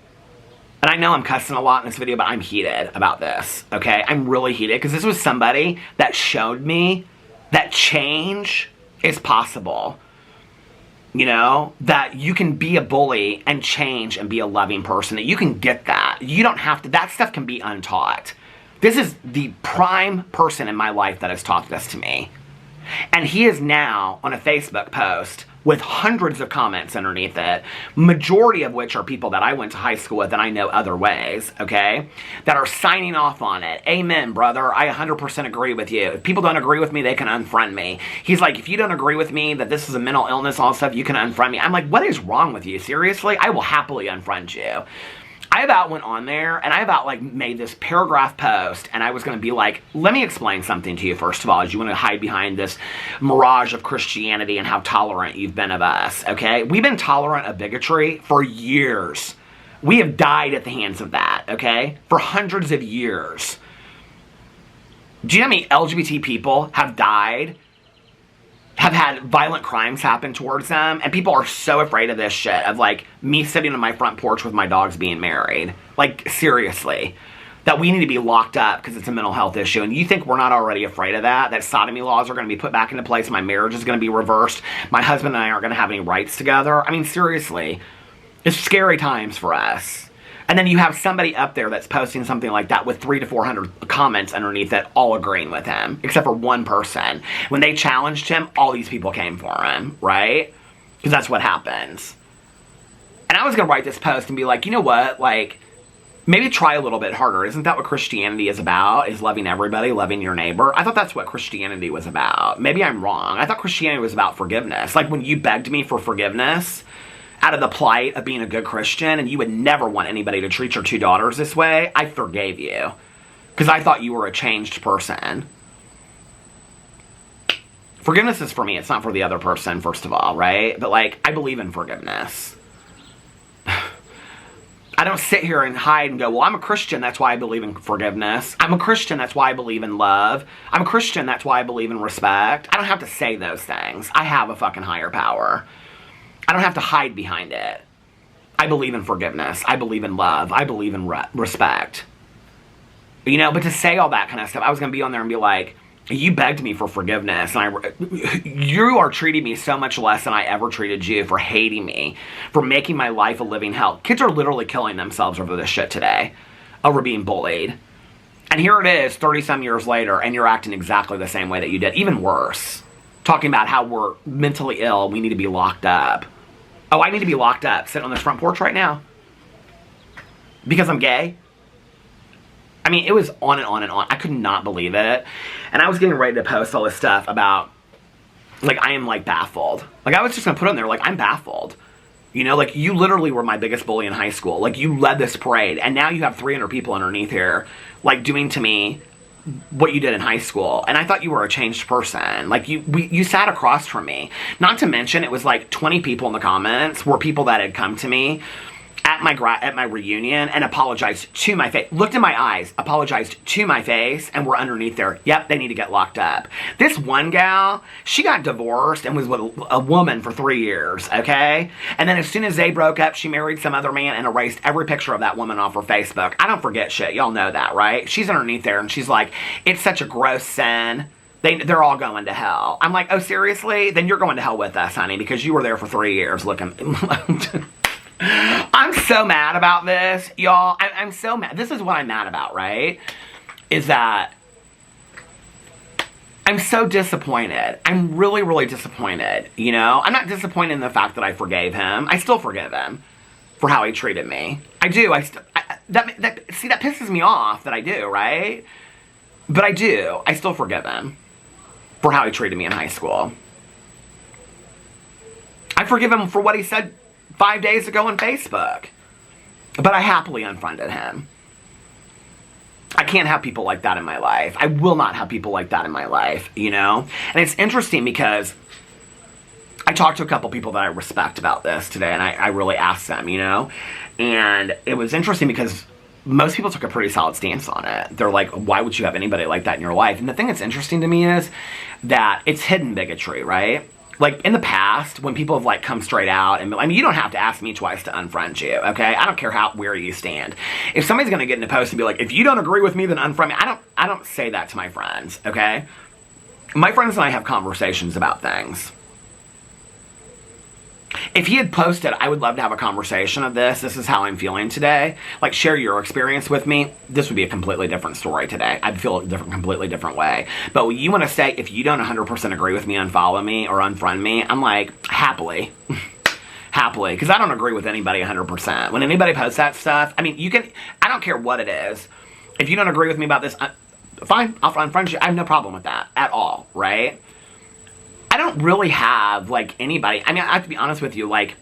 And I know I'm cussing a lot in this video, but I'm heated about this, okay? I'm really heated, because this was somebody that showed me that change is possible. You know, that you can be a bully and change and be a loving person, that you can get that. You don't have to, that stuff can be untaught. This is the prime person in my life that has taught this to me. And he is now on a Facebook post with hundreds of comments underneath it, majority of which are people that I went to high school with and I know other ways, okay, that are signing off on it. Amen, brother. I 100% agree with you. If people don't agree with me, they can unfriend me. He's like, if you don't agree with me that this is a mental illness, all stuff, you can unfriend me. I'm like, what is wrong with you? Seriously? I will happily unfriend you. I about went on there, and I about, like, made this paragraph post, and I was going to be like, let me explain something to you, first of all, as you want to hide behind this mirage of Christianity and how tolerant you've been of us, okay? We've been tolerant of bigotry for years. We have died at the hands of that, okay? For hundreds of years. Do you know how many LGBT people have died, have had violent crimes happen towards them, and people are so afraid of this shit, of, like, me sitting on my front porch with my dogs being married. Like, seriously. That we need to be locked up because it's a mental health issue. And you think we're not already afraid of that? That sodomy laws are going to be put back into place, my marriage is going to be reversed, my husband and I aren't going to have any rights together? I mean, seriously. It's scary times for us. And then you have somebody up there that's posting something like that with 300 to 400 comments underneath it, all agreeing with him, except for one person. When they challenged him, all these people came for him, right? Because that's what happens. And I was going to write this post and be like, you know what, like, maybe try a little bit harder. Isn't that what Christianity is about? Is loving everybody, loving your neighbor? I thought that's what Christianity was about. Maybe I'm wrong. I thought Christianity was about forgiveness. Like when you begged me for forgiveness out of the plight of being a good Christian, and you would never want anybody to treat your 2 daughters this way, I forgave you. Because I thought you were a changed person. Forgiveness is for me. It's not for the other person, first of all, right? But, like, I believe in forgiveness. I don't sit here and hide and go, well, I'm a Christian, that's why I believe in forgiveness. I'm a Christian, that's why I believe in love. I'm a Christian, that's why I believe in respect. I don't have to say those things. I have a fucking higher power. I don't have to hide behind it. I believe in forgiveness. I believe in love. I believe in respect. You know, but to say all that kind of stuff, I was going to be on there and be like, you begged me for forgiveness, and you are treating me so much less than I ever treated you, for hating me, for making my life a living hell. Kids are literally killing themselves over this shit today, over being bullied. And here it is, 30-some years later, and you're acting exactly the same way that you did, even worse. Talking about how we're mentally ill, we need to be locked up. Oh, I need to be locked up, sitting on this front porch right now? Because I'm gay? I mean, it was on and on and on. I could not believe it. And I was getting ready to post all this stuff about, like, I am, like, baffled. Like, I was just going to put on there, like, I'm baffled. You know, like, you literally were my biggest bully in high school. Like, you led this parade. And now you have 300 people underneath here, like, doing to me what you did in high school. And I thought you were a changed person. Like, you sat across from me. Not to mention, it was, like, 20 people in the comments were people that had come to me at my reunion and apologized to my face, looked in my eyes, apologized to my face, and were underneath there. Yep, they need to get locked up. This one gal, she got divorced and was with a woman for 3 years, okay? And then as soon as they broke up, she married some other man and erased every picture of that woman off her Facebook. I don't forget shit. Y'all know that, right? She's underneath there and she's like, it's such a gross sin. They're all going to hell. I'm like, oh, seriously? Then you're going to hell with us, honey, because you were there for 3 years looking... I'm so mad about this, y'all. I'm so mad. This is what I'm mad about, right? Is that I'm so disappointed. I'm really, really disappointed, you know? I'm not disappointed in the fact that I forgave him. I still forgive him for how he treated me. I do. See, that pisses me off that I do, right? But I do. I still forgive him for how he treated me in high school. I forgive him for what he said 5 days ago on Facebook. But I happily unfriended him. I can't have people like that in my life. I will not have people like that in my life, you know? And it's interesting because I talked to a couple people that I respect about this today, and I really asked them, you know? And it was interesting because most people took a pretty solid stance on it. They're like, why would you have anybody like that in your life? And the thing that's interesting to me is that it's hidden bigotry, right? Like, in the past, when people have, like, come straight out, and, I mean, you don't have to ask me twice to unfriend you, okay? I don't care where you stand. If somebody's gonna get in a post and be like, if you don't agree with me, then unfriend me, I don't say that to my friends, okay? My friends and I have conversations about things. If he had posted, I would love to have a conversation of this is how I'm feeling today, like, share your experience with me, this would be a completely different story today. I'd feel a completely different way. But what you want to say, if you don't 100% agree with me, unfollow me or unfriend me, I'm like, happily. Happily, because I don't agree with anybody 100%. When anybody posts that stuff, I mean, I don't care what it is. If you don't agree with me about this, fine, I'll unfriend you. I have no problem with that at all, right? I don't really have, like, anybody, I mean, I have to be honest with you, like,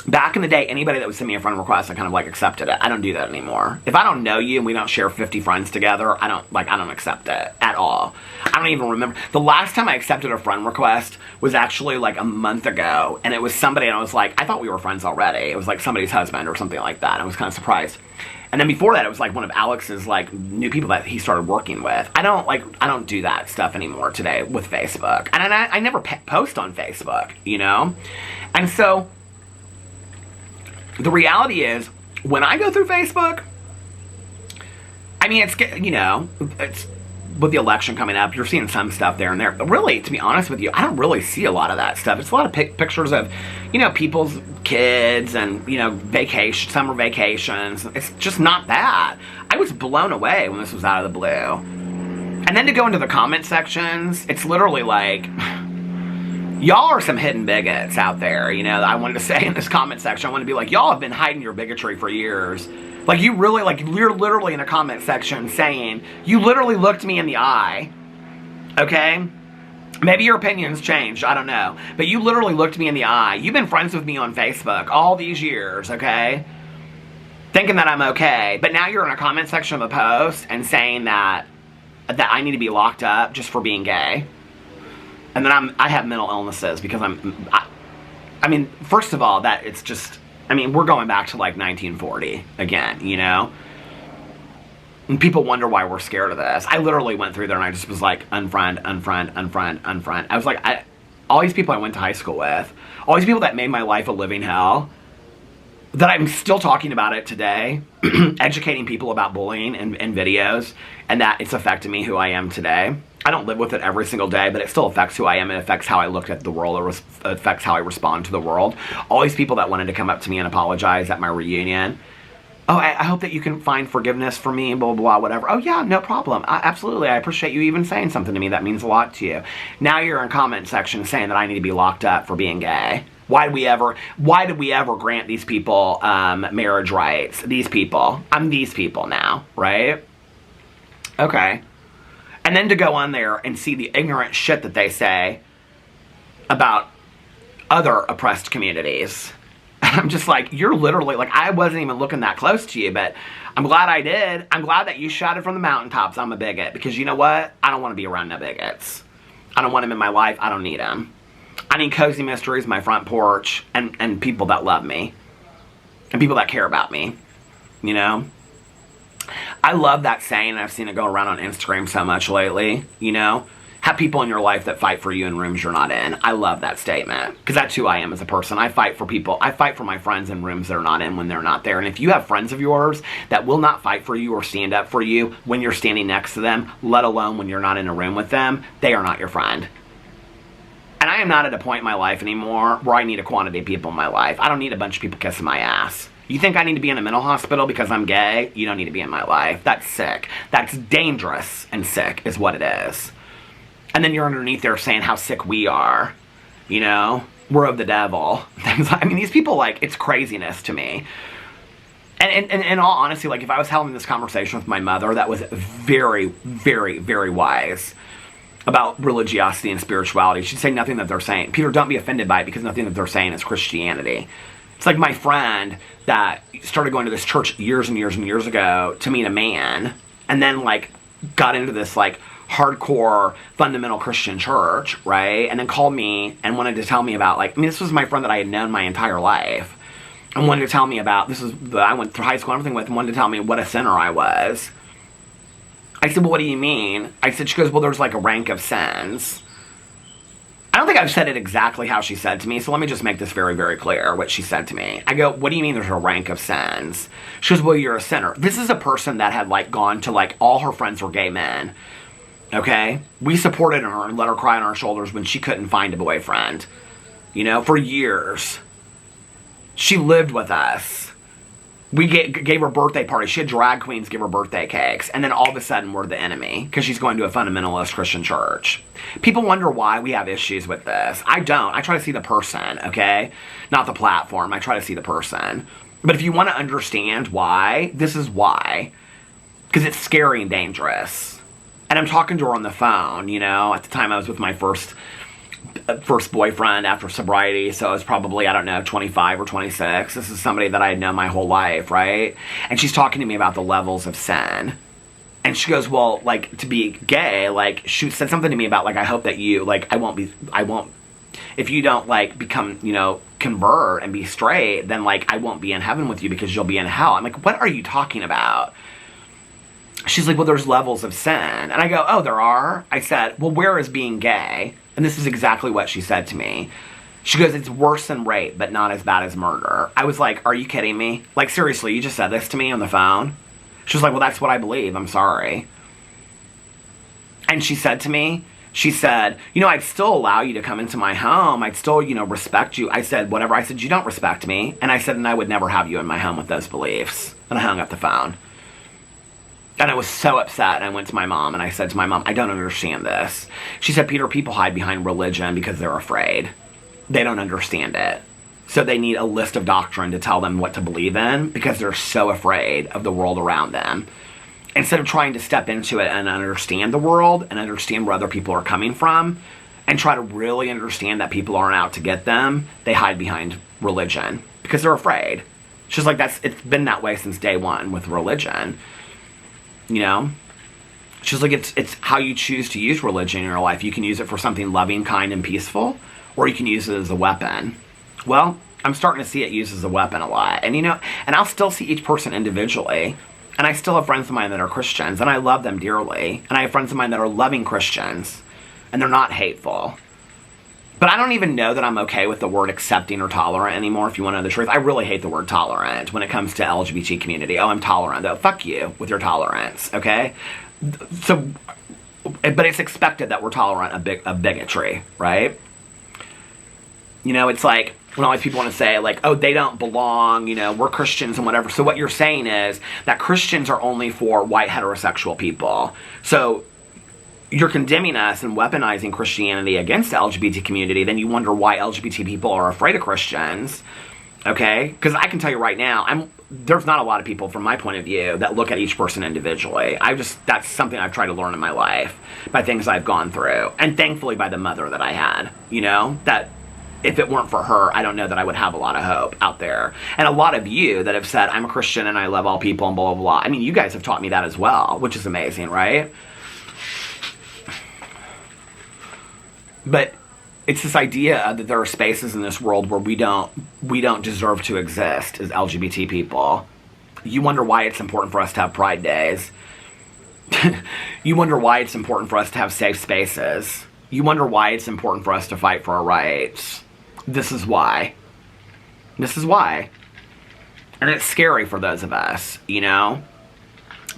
back in the day, anybody that would send me a friend request, I kind of, like, accepted it. I don't do that anymore. If I don't know you and we don't share 50 friends together, I don't accept it at all. I don't even remember. The last time I accepted a friend request was actually, like, a month ago, and it was somebody, and I was like, I thought we were friends already. It was, like, somebody's husband or something like that. I was kind of surprised. And then before that, it was like one of Alex's, like, new people that he started working with. I don't do that stuff anymore today with Facebook. And I never post on Facebook, you know? And so, the reality is, when I go through Facebook, I mean, it's, you know, it's, with the election coming up, you're seeing some stuff there and there. But really, to be honest with you, I don't really see a lot of that stuff. It's a lot of pictures of, you know, people's kids and, you know, summer vacations. It's just not that. I was blown away when this was out of the blue. And then to go into the comment sections, it's literally like, y'all are some hidden bigots out there, you know, I wanted to say in this comment section. I want to be like, y'all have been hiding your bigotry for years. Like, you really, like, you're literally in a comment section saying, you literally looked me in the eye, okay? Maybe your opinion's changed, I don't know. But you literally looked me in the eye. You've been friends with me on Facebook all these years, okay? Thinking that I'm okay. But now you're in a comment section of a post and saying that I need to be locked up just for being gay. And then I have mental illnesses because I mean, first of all, that it's just, I mean, we're going back to like 1940 again, you know? And people wonder why we're scared of this. I literally went through there and I just was like, unfriend, unfriend, unfriend, unfriend. I was like, all these people I went to high school with, all these people that made my life a living hell, that I'm still talking about it today, educating people about bullying in videos, and that it's affected me who I am today. I don't live with it every single day, but it still affects who I am. It affects how I look at the world. It affects how I respond to the world. All these people that wanted to come up to me and apologize at my reunion. Oh, I hope that you can find forgiveness for me, blah, blah, blah, whatever. Oh, yeah, no problem. Absolutely. I appreciate you even saying something to me. That means a lot to you. Now you're in comment section saying that I need to be locked up for being gay. Why did we ever grant these people marriage rights? These people. I'm these people now, right? Okay. And then to go on there and see the ignorant shit that they say about other oppressed communities. And I'm just like, you're literally, like, I wasn't even looking that close to you, but I'm glad I did. I'm glad that you shouted from the mountaintops, I'm a bigot. Because you know what? I don't want to be around no bigots. I don't want them in my life. I don't need them. I need cozy mysteries, my front porch, and people that love me. And people that care about me. You know? I love that saying, and I've seen it go around on Instagram so much lately, you know? Have people in your life that fight for you in rooms you're not in. I love that statement, because that's who I am as a person. I fight for people. I fight for my friends in rooms they're not in when they're not there. And if you have friends of yours that will not fight for you or stand up for you when you're standing next to them, let alone when you're not in a room with them, they are not your friend. And I am not at a point in my life anymore where I need a quantity of people in my life. I don't need a bunch of people kissing my ass. You think I need to be in a mental hospital because I'm gay? You don't need to be in my life. That's sick. That's dangerous and sick is what it is. And then you're underneath there saying how sick we are. You know? We're of the devil. I mean, these people, like, it's craziness to me. And in all honesty, like, if I was having this conversation with my mother, that was very, very, very wise about religiosity and spirituality, she'd say nothing that they're saying. Peter, don't be offended by it because nothing that they're saying is Christianity. It's like my friend that started going to this church years and years and years ago to meet a man, and then, like, got into this, like, hardcore fundamental Christian church, right? And then called me and wanted to tell me about, like, I mean, this was my friend that I had known my entire life, and wanted to tell me about, this is the I went through high school and everything with, and wanted to tell me what a sinner I was. I said, well, what do you mean? I said, she goes, well, there's like a rank of sins. I don't think I've said it exactly how she said to me, so let me just make this very, very clear, what she said to me. I go, what do you mean there's a rank of sins? She goes, well, you're a sinner. This is a person that had, like, gone to, like, all her friends were gay men. Okay? We supported her and let her cry on our shoulders when she couldn't find a boyfriend. You know, for years. She lived with us. We gave her birthday parties. She had drag queens give her birthday cakes. And then all of a sudden, we're the enemy. Because she's going to a fundamentalist Christian church. People wonder why we have issues with this. I don't. I try to see the person, okay? Not the platform. I try to see the person. But if you want to understand why, this is why. Because it's scary and dangerous. And I'm talking to her on the phone, you know? At the time, I was with my first boyfriend after sobriety, so I was probably, I don't know, 25 or 26. This is somebody that I had known my whole life, right? And she's talking to me about the levels of sin. And she goes, well, like, to be gay, like, she said something to me about, like, I hope that you, like, if you don't, like, become, you know, convert and be straight, then, like, I won't be in heaven with you because you'll be in hell. I'm like, what are you talking about? She's like, well, there's levels of sin. And I go, oh, there are? I said, well, where is being gay? And this is exactly what she said to me. She goes, it's worse than rape, but not as bad as murder. I was like, are you kidding me? Like, seriously, you just said this to me on the phone? She was like, well, that's what I believe. I'm sorry. And she said to me, she said, you know, I'd still allow you to come into my home. I'd still, you know, respect you. I said, whatever. I said, you don't respect me. And I said, and I would never have you in my home with those beliefs. And I hung up the phone. And I was so upset, and I went to my mom, and I said to my mom, I don't understand this. She said, Peter, people hide behind religion because they're afraid. They don't understand it. So they need a list of doctrine to tell them what to believe in because they're so afraid of the world around them. Instead of trying to step into it and understand the world and understand where other people are coming from and try to really understand that people aren't out to get them, they hide behind religion because they're afraid. She's like, it's been that way since day one with religion. You know? She's like, it's how you choose to use religion in your life. You can use it for something loving, kind, and peaceful, or you can use it as a weapon. Well, I'm starting to see it used as a weapon a lot. And, you know, and I'll still see each person individually. And I still have friends of mine that are Christians, and I love them dearly. And I have friends of mine that are loving Christians, and they're not hateful. But I don't even know that I'm okay with the word accepting or tolerant anymore, if you want to know the truth. I really hate the word tolerant when it comes to LGBT community. Oh, I'm tolerant, though. Fuck you with your tolerance, okay? So, but it's expected that we're tolerant of bigotry, right? You know, it's like, when all these people want to say, like, oh, they don't belong, you know, we're Christians and whatever. So what you're saying is that Christians are only for white heterosexual people. So you're condemning us and weaponizing Christianity against the LGBT community, then you wonder why LGBT people are afraid of Christians, okay? Because I can tell you right now, there's not a lot of people, from my point of view, that look at each person individually. That's something I've tried to learn in my life by things I've gone through, and thankfully by the mother that I had, you know, that if it weren't for her, I don't know that I would have a lot of hope out there. And a lot of you that have said, I'm a Christian and I love all people and blah, blah, blah. I mean, you guys have taught me that as well, which is amazing, right? But it's this idea that there are spaces in this world where we don't deserve to exist as LGBT people. You wonder why it's important for us to have Pride Days. You wonder why it's important for us to have safe spaces. You wonder why it's important for us to fight for our rights. This is why. This is why. And it's scary for those of us, you know?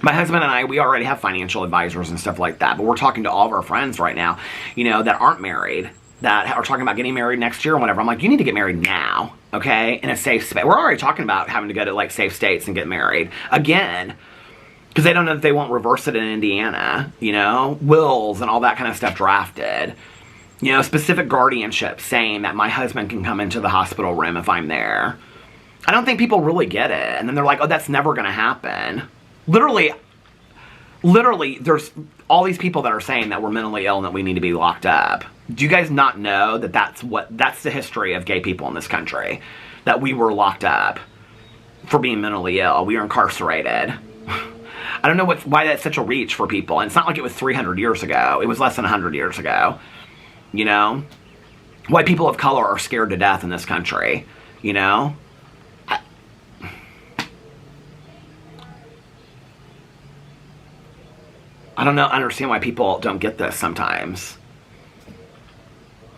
My husband and I, we already have financial advisors and stuff like that, but we're talking to all of our friends right now, you know, that aren't married, that are talking about getting married next year or whatever. I'm like, you need to get married now, okay? In a safe space. We're already talking about having to go to, like, safe states and get married again, because they don't know that they won't reverse it in Indiana, you know? Wills and all that kind of stuff drafted. You know, specific guardianship saying that my husband can come into the hospital room if I'm there. I don't think people really get it. And then they're like, oh, that's never going to happen. Literally, there's all these people that are saying that we're mentally ill and that we need to be locked up. Do you guys not know that that's the history of gay people in this country? That we were locked up for being mentally ill. We were incarcerated. I don't know why that's such a reach for people. And it's not like it was 300 years ago. It was less than 100 years ago. You know? Why people of color are scared to death in this country. You know? I don't understand why people don't get this sometimes.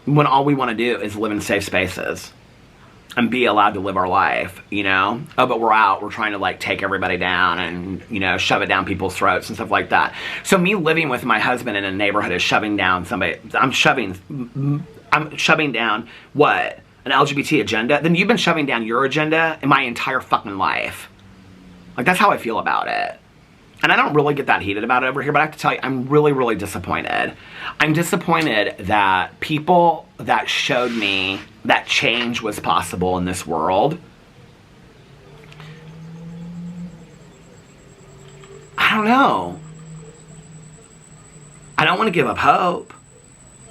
When all we want to do is live in safe spaces. And be allowed to live our life, you know? Oh, but we're trying to, like, take everybody down and, you know, shove it down people's throats and stuff like that. So me living with my husband in a neighborhood is shoving down somebody. I'm shoving down what? An LGBT agenda? Then you've been shoving down your agenda in my entire fucking life. Like, that's how I feel about it. And I don't really get that heated about it over here, but I have to tell you, I'm really, really disappointed. I'm disappointed that people that showed me that change was possible in this world, I don't know. I don't want to give up hope.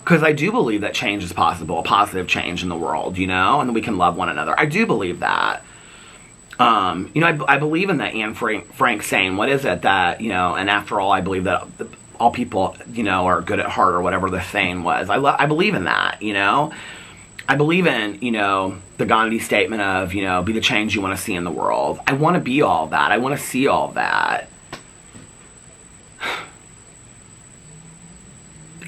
Because I do believe that change is possible, a positive change in the world, you know? And we can love one another. I do believe that. You know, I believe in that Anne Frank saying, what is it that, you know, and after all, I believe that all people, you know, are good at heart or whatever the saying was. I believe in that, you know. I believe in, you know, the Gandhi statement of, you know, be the change you want to see in the world. I want to be all that. I want to see all that.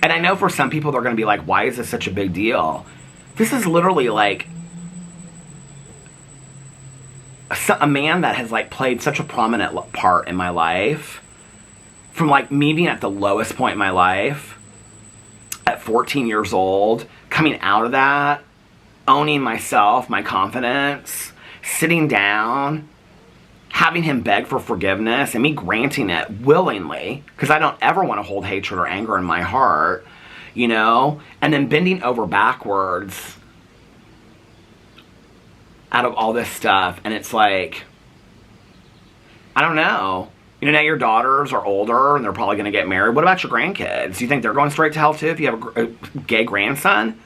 And I know for some people they're going to be like, why is this such a big deal? This is literally like a man that has, like, played such a prominent part in my life, from, like, me being at the lowest point in my life at 14 years old, coming out of that, owning myself, my confidence, sitting down, having him beg for forgiveness and me granting it willingly, because I don't ever want to hold hatred or anger in my heart, you know, and then bending over backwards out of all this stuff. And it's like, I don't know. You know, now your daughters are older and they're probably going to get married. What about your grandkids? Do you think they're going straight to hell too if you have a gay grandson?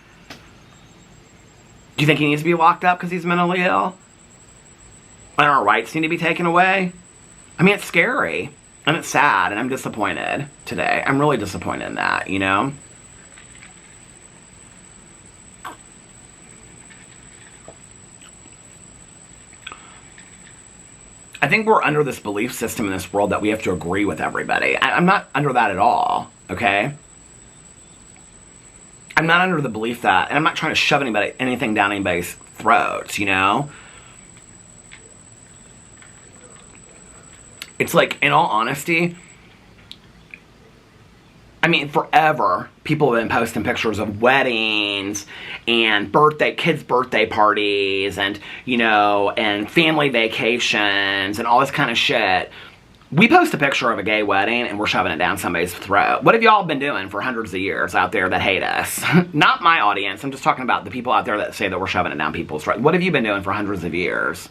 Do you think he needs to be locked up because he's mentally ill? And our rights need to be taken away? I mean, it's scary. And it's sad. And I'm disappointed today. I'm really disappointed in that, you know? I think we're under this belief system in this world that we have to agree with everybody. I'm not under that at all, okay? I'm not under the belief that, and I'm not trying to shove anything down anybody's throats, you know? It's like, in all honesty, I mean, forever, people have been posting pictures of weddings and kids' birthday parties and, you know, and family vacations and all this kind of shit. We post a picture of a gay wedding and we're shoving it down somebody's throat. What have y'all been doing for hundreds of years out there that hate us? Not my audience. I'm just talking about the people out there that say that we're shoving it down people's throat. What have you been doing for hundreds of years?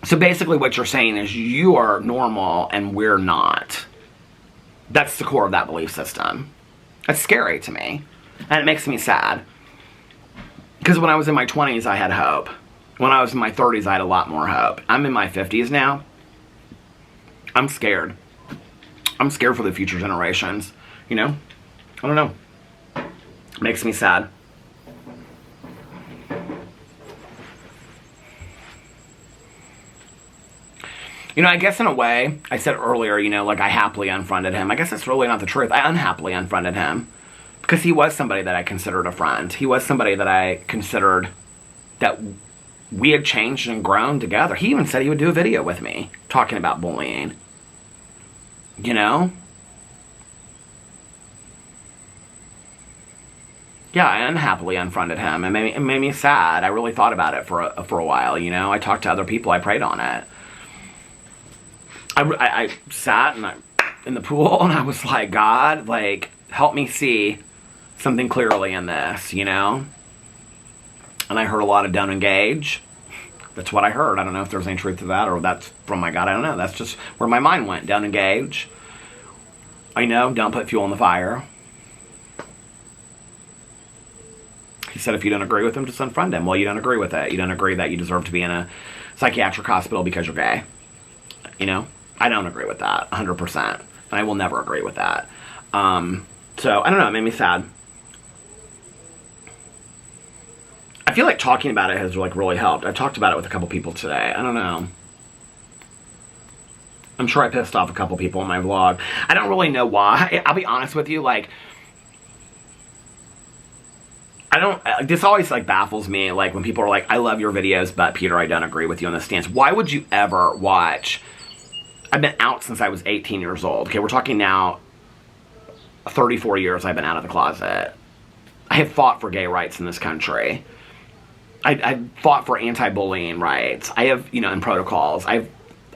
So basically what you're saying is you are normal and we're not. That's the core of that belief system. It's scary to me. And it makes me sad. Because when I was in my 20s, I had hope. When I was in my 30s, I had a lot more hope. I'm in my 50s now. I'm scared. I'm scared for the future generations. You know? I don't know. It makes me sad. You know, I guess in a way, I said earlier, you know, like I happily unfriended him. I guess that's really not the truth. I unhappily unfriended him. Because he was somebody that I considered a friend. He was somebody that I considered that we had changed and grown together. He even said he would do a video with me talking about bullying. You know? Yeah, I unhappily unfriended him. It made me sad. I really thought about it for a while, you know? I talked to other people. I prayed on it. I sat in the pool and I was like, God, like, help me see something clearly in this, you know? And I heard a lot of don't engage. That's what I heard. I don't know if there's any truth to that or that's from my God. I don't know. That's just where my mind went. Don't engage. I know, don't put fuel in the fire. He said if you don't agree with him, just unfriend him. Well, you don't agree with it. You don't agree that you deserve to be in a psychiatric hospital because you're gay. You know? I don't agree with that, 100%. And I will never agree with that. So, I don't know, it made me sad. I feel like talking about it has, like, really helped. I've talked about it with a couple people today. I don't know. I'm sure I pissed off a couple people in my vlog. I don't really know why. I'll be honest with you, like, this always, like, baffles me, like, when people are like, I love your videos, but, Peter, I don't agree with you on this stance. Why would you ever watch... I've been out since I was 18 years old. Okay, we're talking now 34 years I've been out of the closet. I have fought for gay rights in this country. I fought for anti-bullying rights. I have, you know, and protocols. I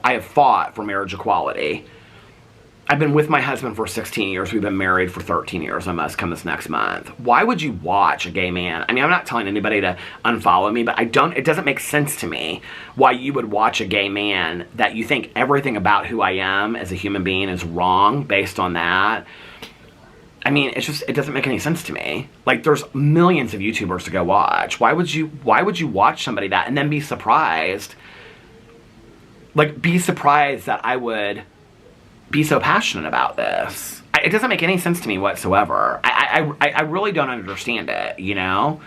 have fought for marriage equality. I've been with my husband for 16 years. We've been married for 13 years almost come this next month. Why would you watch a gay man? I mean, I'm not telling anybody to unfollow me, but it doesn't make sense to me why you would watch a gay man that you think everything about who I am as a human being is wrong based on that. I mean, it doesn't make any sense to me. Like, there's millions of YouTubers to go watch. Why would you watch somebody that and then be surprised? Like, be surprised that I would be so passionate about this. It doesn't make any sense to me whatsoever. I really don't understand it, you know?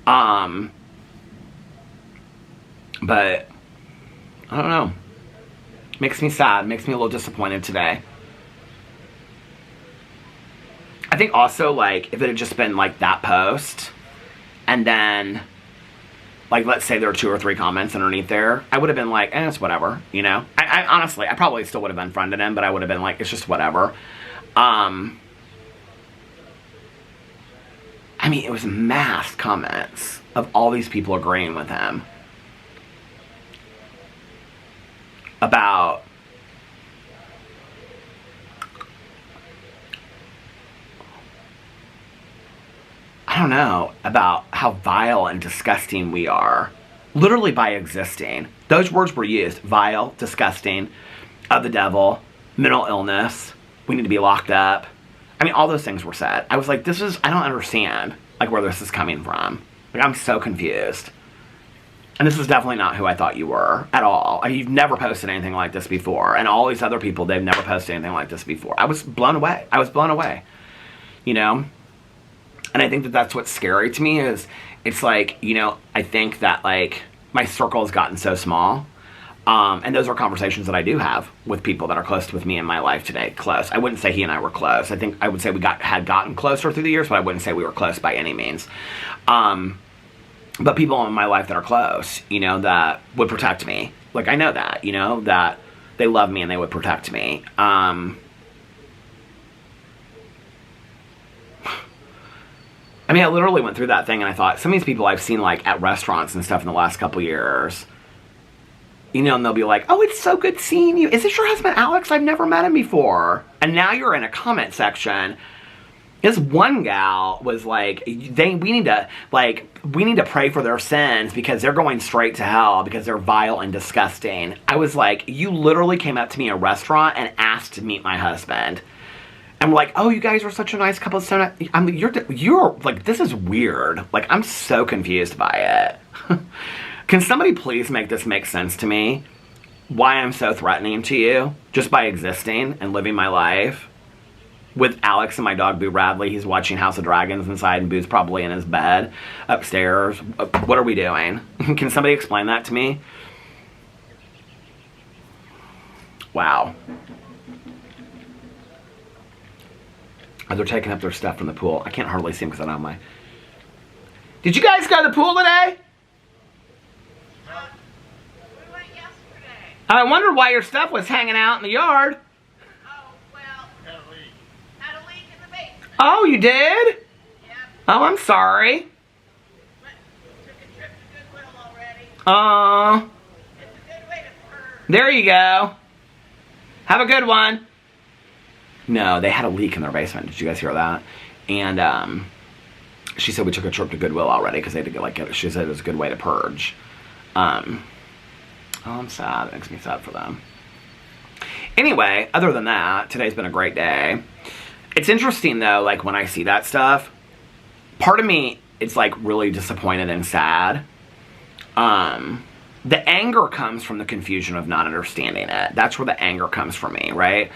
But, I don't know. Makes me sad. Makes me a little disappointed today. I think also, like, if it had just been, like, that post, and then, like, let's say there were 2 or 3 comments underneath there, I would have been like, it's whatever, you know? I honestly, I probably still would have unfriended him, but I would have been like, it's just whatever. I mean, it was mass comments of all these people agreeing with him. I don't know, about how vile and disgusting we are. Literally by existing. Those words were used. Vile, disgusting, of the devil, mental illness, we need to be locked up. I mean, all those things were said. I was like, I don't understand, like, where this is coming from. Like, I'm so confused. And this is definitely not who I thought you were at all. I mean, you've never posted anything like this before. And all these other people, they've never posted anything like this before. I was blown away. I was blown away. You know? And I think that that's what's scary to me is, it's like, you know, I think that, like, my circle has gotten so small. And those are conversations that I do have with people that are close with me in my life today. Close. I wouldn't say he and I were close. I think I would say we had gotten closer through the years, but I wouldn't say we were close by any means. But people in my life that are close, you know, that would protect me. Like, I know that, you know, that they love me and they would protect me. I mean, I literally went through that thing and I thought, some of these people I've seen, like, at restaurants and stuff in the last couple years, you know, and they'll be like, oh, it's so good seeing you. Is this your husband, Alex? I've never met him before. And now you're in a comment section. This one gal was like, we need to pray for their sins because they're going straight to hell because they're vile and disgusting. I was like, you literally came up to me in a restaurant and asked to meet my husband. And we're like, oh, you guys are such a nice couple. So I mean, you're like, this is weird. Like, I'm so confused by it. Can somebody please make this make sense to me? Why I'm so threatening to you just by existing and living my life with Alex and my dog Boo Radley. He's watching House of Dragons inside and Boo's probably in his bed upstairs. What are we doing? Can somebody explain that to me? Wow. Oh, they're taking up their stuff from the pool. I can't hardly see them because I don't have my... Did you guys go to the pool today? We went yesterday. I wondered why your stuff was hanging out in the yard. Oh, well, had a leak in the basement. Oh, you did? Yep. Oh, I'm sorry. Took a trip to Goodwill already. Oh, It's a good way to purge. there you go. Have a good one. No, they had a leak in their basement. Did you guys hear that? And she said we took a trip to Goodwill already because they had to go, like, get it. She said it was a good way to purge. Oh, I'm sad. It makes me sad for them. Anyway, other than that, today's been a great day. It's interesting, though, like, when I see that stuff, part of me is, like, really disappointed and sad. The anger comes from the confusion of not understanding it. That's where the anger comes from me, right?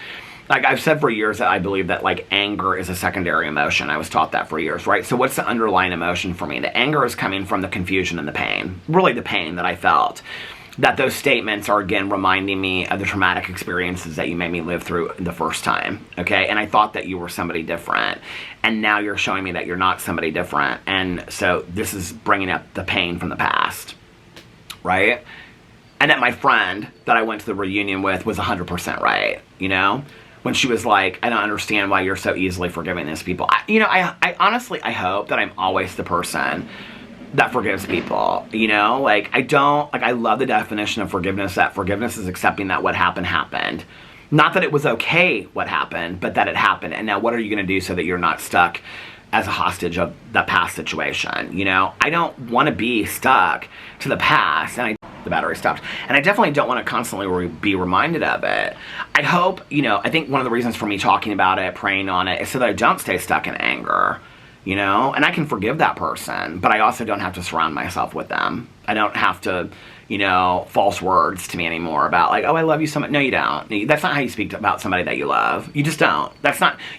Like, I've said for years that I believe that, like, anger is a secondary emotion. I was taught that for years, right? So what's the underlying emotion for me? The anger is coming from the confusion and the pain. Really the pain that I felt. That those statements are, again, reminding me of the traumatic experiences that you made me live through the first time, okay? And I thought that you were somebody different. And now you're showing me that you're not somebody different. And so this is bringing up the pain from the past, right? And that my friend that I went to the reunion with was 100% right, you know? When she was like, I don't understand why you're so easily forgiving these people. I honestly, I hope that I'm always the person that forgives people, you know? Like, I love the definition of forgiveness, that forgiveness is accepting that what happened, happened. Not that it was okay what happened, but that it happened. And now what are you going to do so that you're not stuck as a hostage of the past situation, you know? I don't want to be stuck to the past, and the battery stopped. And I definitely don't want to constantly be reminded of it. I hope, you know, I think one of the reasons for me talking about it, praying on it, is so that I don't stay stuck in anger, you know? And I can forgive that person, but I also don't have to surround myself with them. I don't have to, you know, false words to me anymore about, like, oh, I love you so much. No, you don't. That's not how you speak about somebody that you love. You just don't.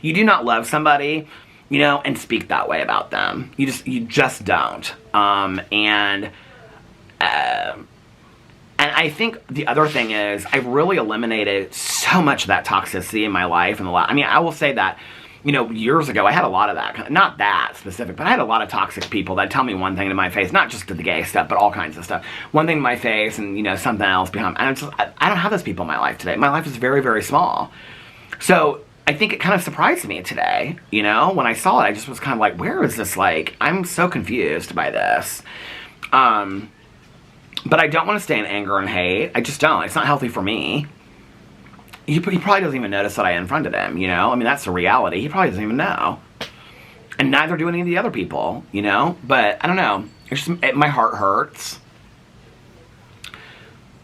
You do not love somebody, you know, and speak that way about them. You just don't. And I think the other thing is I've really eliminated so much of that toxicity in my life. I mean, I will say that, you know, years ago, I had a lot of that. Not that specific, but I had a lot of toxic people that tell me one thing to my face, not just the gay stuff, but all kinds of stuff. One thing to my face and, you know, something else behind. And I don't have those people in my life today. My life is very, very small. So I think it kind of surprised me today, you know? When I saw it, I just was kind of like, where is this, like, I'm so confused by this. But I don't want to stay in anger and hate. I just don't. It's not healthy for me. He probably doesn't even notice that I unfriended him, you know? I mean, that's the reality. He probably doesn't even know. And neither do any of the other people, you know? But I don't know. It's just, my heart hurts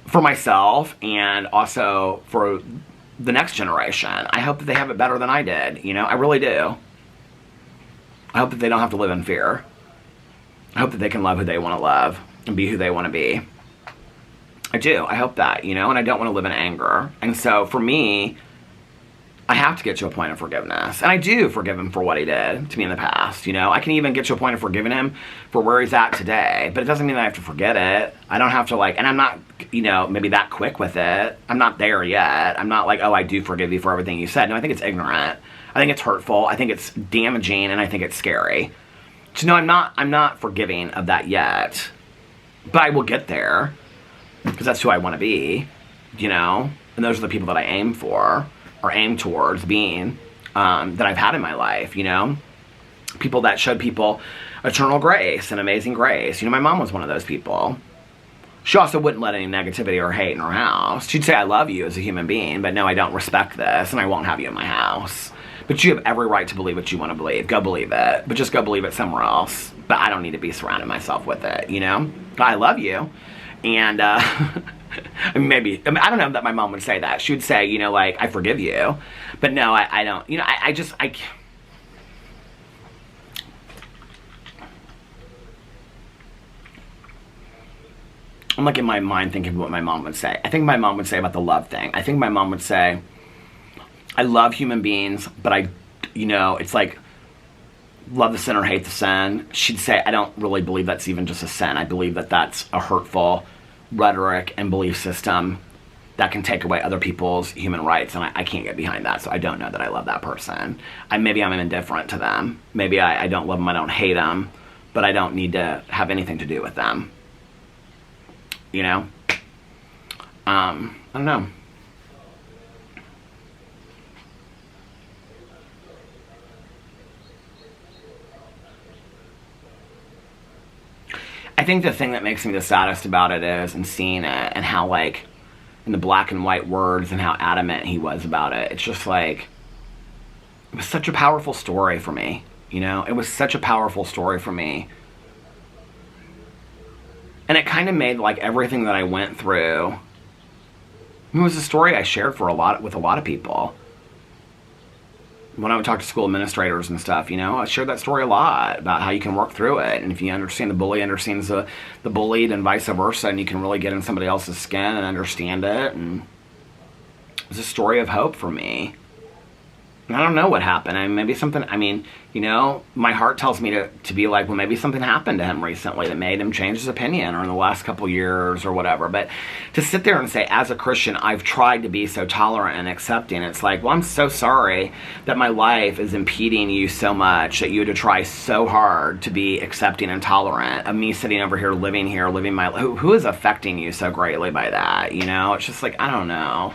for myself and also for the next generation. I hope that they have it better than I did, you know? I really do. I hope that they don't have to live in fear. I hope that they can love who they want to love and be who they want to be. I do. I hope that, you know? And I don't want to live in anger. And so for me, I have to get to a point of forgiveness. And I do forgive him for what he did to me in the past, you know? I can even get to a point of forgiving him for where he's at today. But it doesn't mean that I have to forget it. I don't have to, like, and I'm not, you know, maybe that quick with it. I'm not there yet. I'm not like, oh, I do forgive you for everything you said. No, I think it's ignorant. I think it's hurtful. I think it's damaging, and I think it's scary. So no, I'm not forgiving of that yet. But I will get there. Because that's who I want to be, you know? And those are the people that I aim for. Or aim towards being, that I've had in my life, you know? People that showed people eternal grace and amazing grace. You know, my mom was one of those people. She also wouldn't let any negativity or hate in her house. She'd say, I love you as a human being, but no, I don't respect this, and I won't have you in my house. But you have every right to believe what you want to believe. Go believe it. But just go believe it somewhere else. But I don't need to be surrounding myself with it, you know? I love you. And, maybe, I mean, I don't know that my mom would say that. She would say, you know, like, I forgive you. But no, I don't, you know, I'm like in my mind thinking what my mom would say. I think my mom would say about the love thing. I think my mom would say, I love human beings, but I, you know, it's like, love the sin or hate the sin. She'd say, I don't really believe that's even just a sin. I believe that that's a hurtful rhetoric and belief system that can take away other people's human rights, and I can't get behind that, so I don't know that I love that person. Maybe I'm indifferent to them. Maybe I don't love them, I don't hate them, but I don't need to have anything to do with them. You know? I don't know. I think the thing that makes me the saddest about it is, and seeing it, and how, like, in the black and white words, and how adamant he was about it. It's just like, it was such a powerful story for me, you know? It was such a powerful story for me. And it kind of made, like, everything that I went through, it was a story I shared with a lot of people. When I would talk to school administrators and stuff, you know, I shared that story a lot about how you can work through it. And if you understand the bully understands the bullied and vice versa, and you can really get in somebody else's skin and understand it. And it was a story of hope for me. And I don't know what happened. I mean, maybe something, I mean, you know, my heart tells me to be like, well, maybe something happened to him recently that made him change his opinion, or in the last couple years or whatever. But to sit there and say, as a Christian, I've tried to be so tolerant and accepting, it's like, well, I'm so sorry that my life is impeding you so much, that you had to try so hard to be accepting and tolerant of me sitting over here, living my life. Who is affecting you so greatly by that, you know? It's just like, I don't know.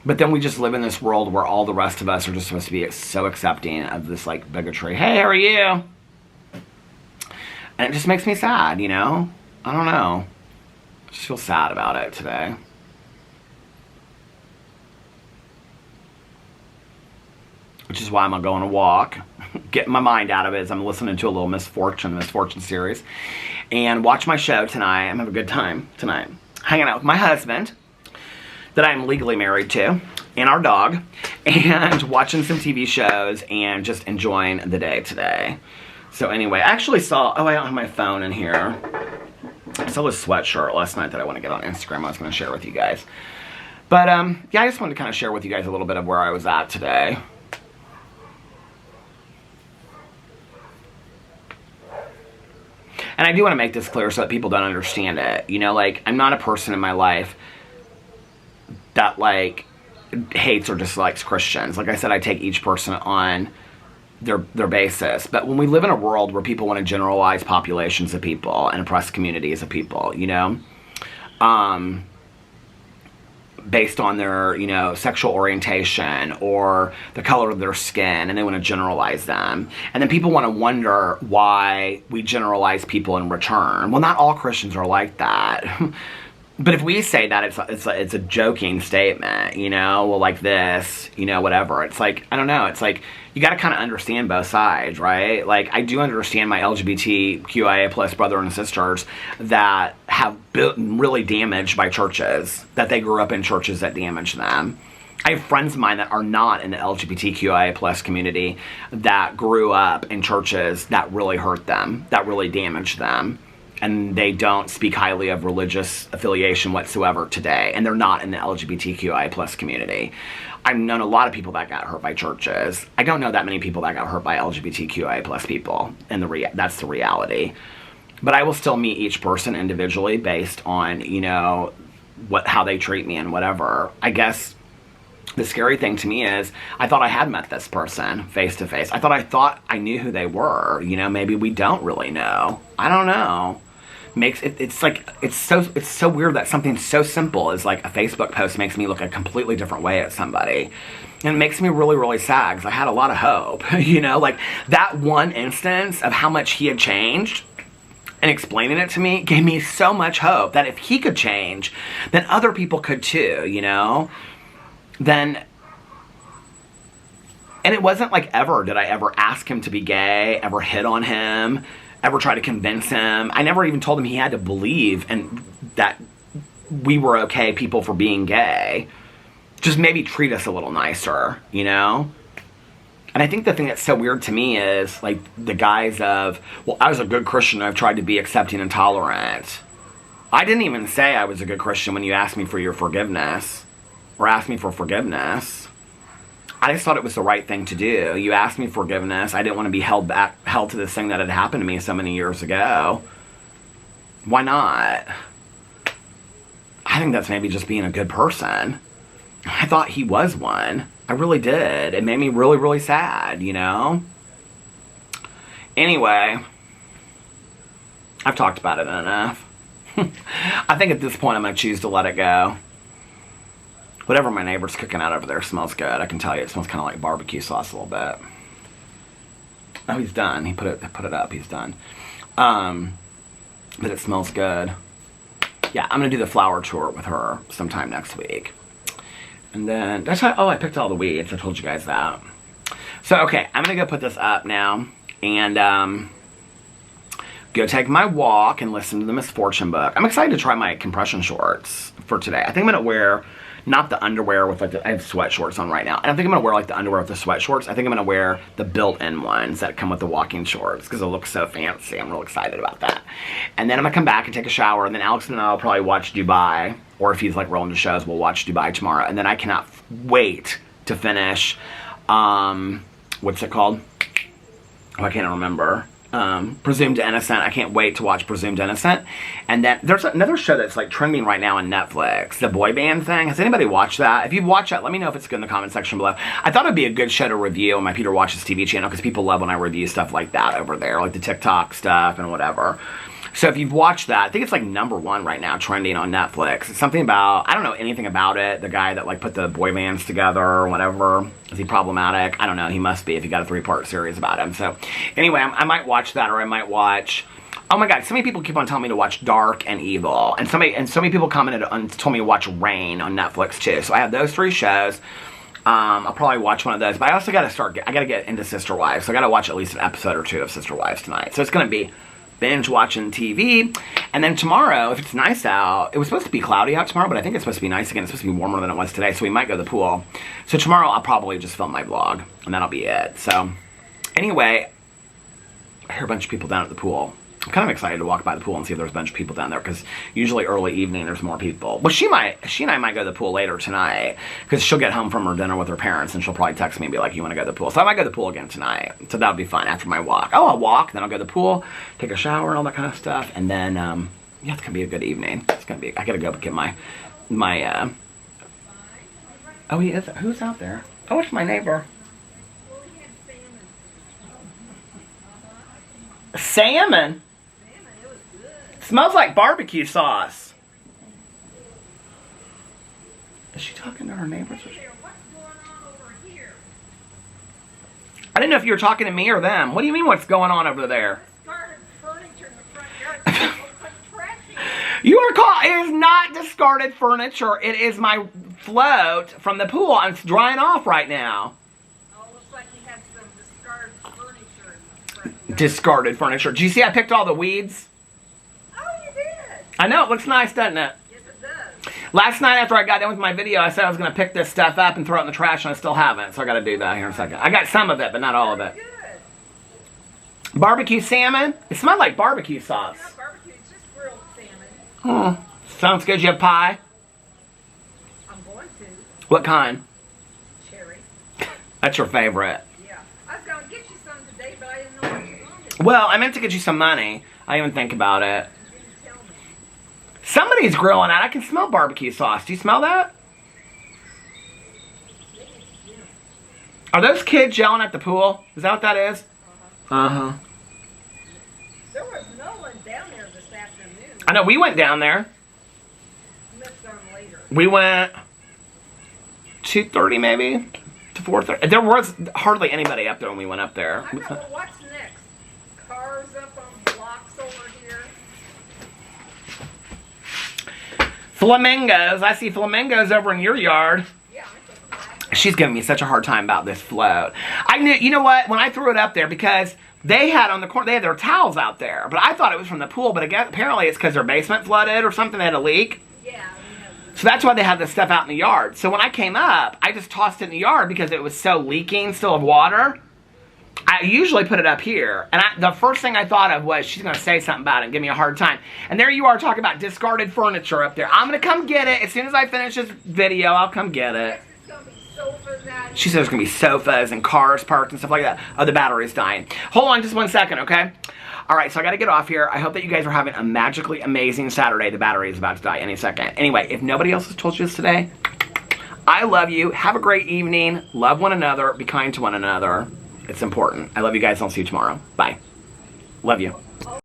But then we just live in this world where all the rest of us are just supposed to be so accepting of this, like, bigotry. Hey, how are you? And it just makes me sad, you know? I don't know. I just feel sad about it today. Which is why I'm going to go on a walk, getting my mind out of it as I'm listening to a little Misfortune series, and watch my show tonight. I'm having a good time tonight. Hanging out with my husband, that I'm legally married to, and our dog, and watching some TV shows, and just enjoying the day today. So anyway, I actually saw, I don't have my phone in here. I saw this sweatshirt last night that I want to get on Instagram. I was going to share with you guys. But, yeah, I just wanted to kind of share with you guys a little bit of where I was at today. And I do want to make this clear so that people don't understand it. You know, like, I'm not a person in my life that, like, hates or dislikes Christians. Like I said, I take each person on their basis. But when we live in a world where people want to generalize populations of people and oppress communities of people, you know, based on their, you know, sexual orientation or the color of their skin, and they want to generalize them. And then people want to wonder why we generalize people in return. Well, not all Christians are like that. But if we say that, it's a joking statement, you know, well, like this, you know, whatever. It's like, I don't know. It's like, you got to kind of understand both sides, right? Like, I do understand my LGBTQIA plus brother and sisters that have been really damaged by churches, that they grew up in churches that damaged them. I have friends of mine that are not in the LGBTQIA plus community that grew up in churches that really hurt them, that really damaged them. And they don't speak highly of religious affiliation whatsoever today. And they're not in the LGBTQI plus community. I've known a lot of people that got hurt by churches. I don't know that many people that got hurt by LGBTQI plus people. And that's the reality. But I will still meet each person individually based on, you know, how they treat me and whatever. I guess the scary thing to me is I thought I had met this person face to face. I thought I knew who they were. You know, maybe we don't really know. I don't know. It's so weird that something so simple as like a Facebook post makes me look a completely different way at somebody. And it makes me really, really sad because I had a lot of hope. You know, like that one instance of how much he had changed and explaining it to me gave me so much hope that if he could change, then other people could too, you know? And it wasn't like did I ever ask him to be gay, ever hit on him, ever try to convince him. I never even told him he had to believe and that we were okay people for being gay. Just maybe treat us a little nicer, you know? And I think the thing that's so weird to me is like the guise of, well, I was a good Christian, I've tried to be accepting and tolerant. I didn't even say I was a good Christian when you asked me for your forgiveness or asked me for forgiveness. I just thought it was the right thing to do. You asked me forgiveness. I didn't want to be held to this thing that had happened to me so many years ago. Why not? I think that's maybe just being a good person. I thought he was one. I really did. It made me really, really sad, you know? Anyway, I've talked about it enough. I think at this point I'm going to choose to let it go. Whatever my neighbor's cooking out over there smells good. I can tell you, it smells kind of like barbecue sauce a little bit. Oh, he's done. He put it up. He's done. But it smells good. Yeah, I'm going to do the flower tour with her sometime next week. And then, I picked all the weeds. I told you guys that. So, okay, I'm going to go put this up now. And, go take my walk and listen to the Misfortune book. I'm excited to try my compression shorts for today. I think I'm going to wear, not the underwear with like I have sweat shorts on right now. I don't think I'm going to wear like the underwear with the sweat shorts. I think I'm going to wear the built-in ones that come with the walking shorts because it looks so fancy. I'm real excited about that. And then I'm going to come back and take a shower. And then Alex and I will probably watch Dubai. Or if he's like rolling the shows, we'll watch Dubai tomorrow. And then I cannot wait to finish, what's it called? Oh, I can't remember. Presumed Innocent. I can't wait to watch Presumed Innocent. And then there's another show that's like trending right now on Netflix, the boy band thing. Has anybody watched that? If you've watched that, let me know if it's good in the comment section below. I thought it'd be a good show to review on my Peter Watches TV channel because people love when I review stuff like that over there, like the TikTok stuff and whatever. So if you've watched that, I think it's like #1 right now, trending on Netflix. It's something about, I don't know anything about it. The guy that like put the boy bands together or whatever. Is he problematic? I don't know. He must be if he got a 3-part series about him. So anyway, I might watch that, or I might watch, oh my God, so many people keep on telling me to watch Dark and Evil. And so many people commented and told me to watch Rain on Netflix too. So I have those 3 shows. I'll probably watch one of those. But I also got to get into Sister Wives. So I got to watch at least an episode or 2 of Sister Wives tonight. So it's going to be binge watching TV. And then tomorrow, if it's nice out, it was supposed to be cloudy out tomorrow, but I think it's supposed to be nice again. It's supposed to be warmer than it was today, so we might go to the pool. So tomorrow I'll probably just film my vlog, and that'll be it. So anyway, I hear a bunch of people down at the pool. I'm kind of excited to walk by the pool and see if there's a bunch of people down there, because usually early evening there's more people. Well, she and I might go to the pool later tonight, because she'll get home from her dinner with her parents, and she'll probably text me and be like, you want to go to the pool? So I might go to the pool again tonight. So that'll be fun after my walk. Oh, I'll walk, then I'll go to the pool, take a shower and all that kind of stuff, and then, yeah, it's going to be a good evening. It's going to be, I got to go get my, oh, he is, who's out there? Oh, it's my neighbor. Salmon? Smells like barbecue sauce. Is she talking to her neighbors? What's going on over here? I didn't know if you were talking to me or them. What do you mean what's going on over there? Discarded furniture in the front yard. It looks like trashy. You are caught. It is not discarded furniture. It is my float from the pool. It's drying off right now. Oh, looks like you had some discarded furniture in the front yard. Discarded furniture. Do you see I picked all the weeds? Oh, you did. I know. It looks nice, doesn't it? Yes, it does. Last night after I got done with my video, I said I was going to pick this stuff up and throw it in the trash, and I still haven't. So I got to do that here in a second. I got some of it, but not all of it. Good. Barbecue salmon. It smelled like barbecue sauce. Not barbecue, it's just grilled salmon. Oh, sounds good. You have pie? I'm going to. What kind? Cherry. That's your favorite. Yeah. I was going to get you some today, but I didn't know what you wanted. Well, I meant to get you some money. I didn't even think about it. You didn't tell me. Somebody's grilling out. I can smell barbecue sauce. Do you smell that? Yeah. Are those kids yelling at the pool? Is that what that is? Uh-huh. There was no one down there this afternoon. I know. We went down there. You must have gone later. We went 2:30 maybe to 4:30. There was hardly anybody up there when we went up there. I know, but what's next? Cars up on blocks over here. Flamingos. I see flamingos over in your yard. Yeah, I think She's giving me such a hard time about this float. I knew, you know what, when I threw it up there, because they had on the corner, they had their towels out there, but I thought it was from the pool, but again, apparently it's because their basement flooded or something, they had a leak. Yeah. So that's why they had this stuff out in the yard. So when I came up, I just tossed it in the yard because it was so leaking still of water. I usually put it up here, and the first thing I thought of was she's going to say something about it and give me a hard time. And there you are talking about discarded furniture up there. I'm going to come get it. As soon as I finish this video, I'll come get it. It's going to be sofas out. She said there's going to be sofas and cars parked and stuff like that. Oh, the battery's dying. Hold on just 1 second, okay? All right, so I got to get off here. I hope that you guys are having a magically amazing Saturday. The battery is about to die any second. Anyway, if nobody else has told you this today, I love you. Have a great evening. Love one another. Be kind to one another. It's important. I love you guys. I'll see you tomorrow. Bye. Love you.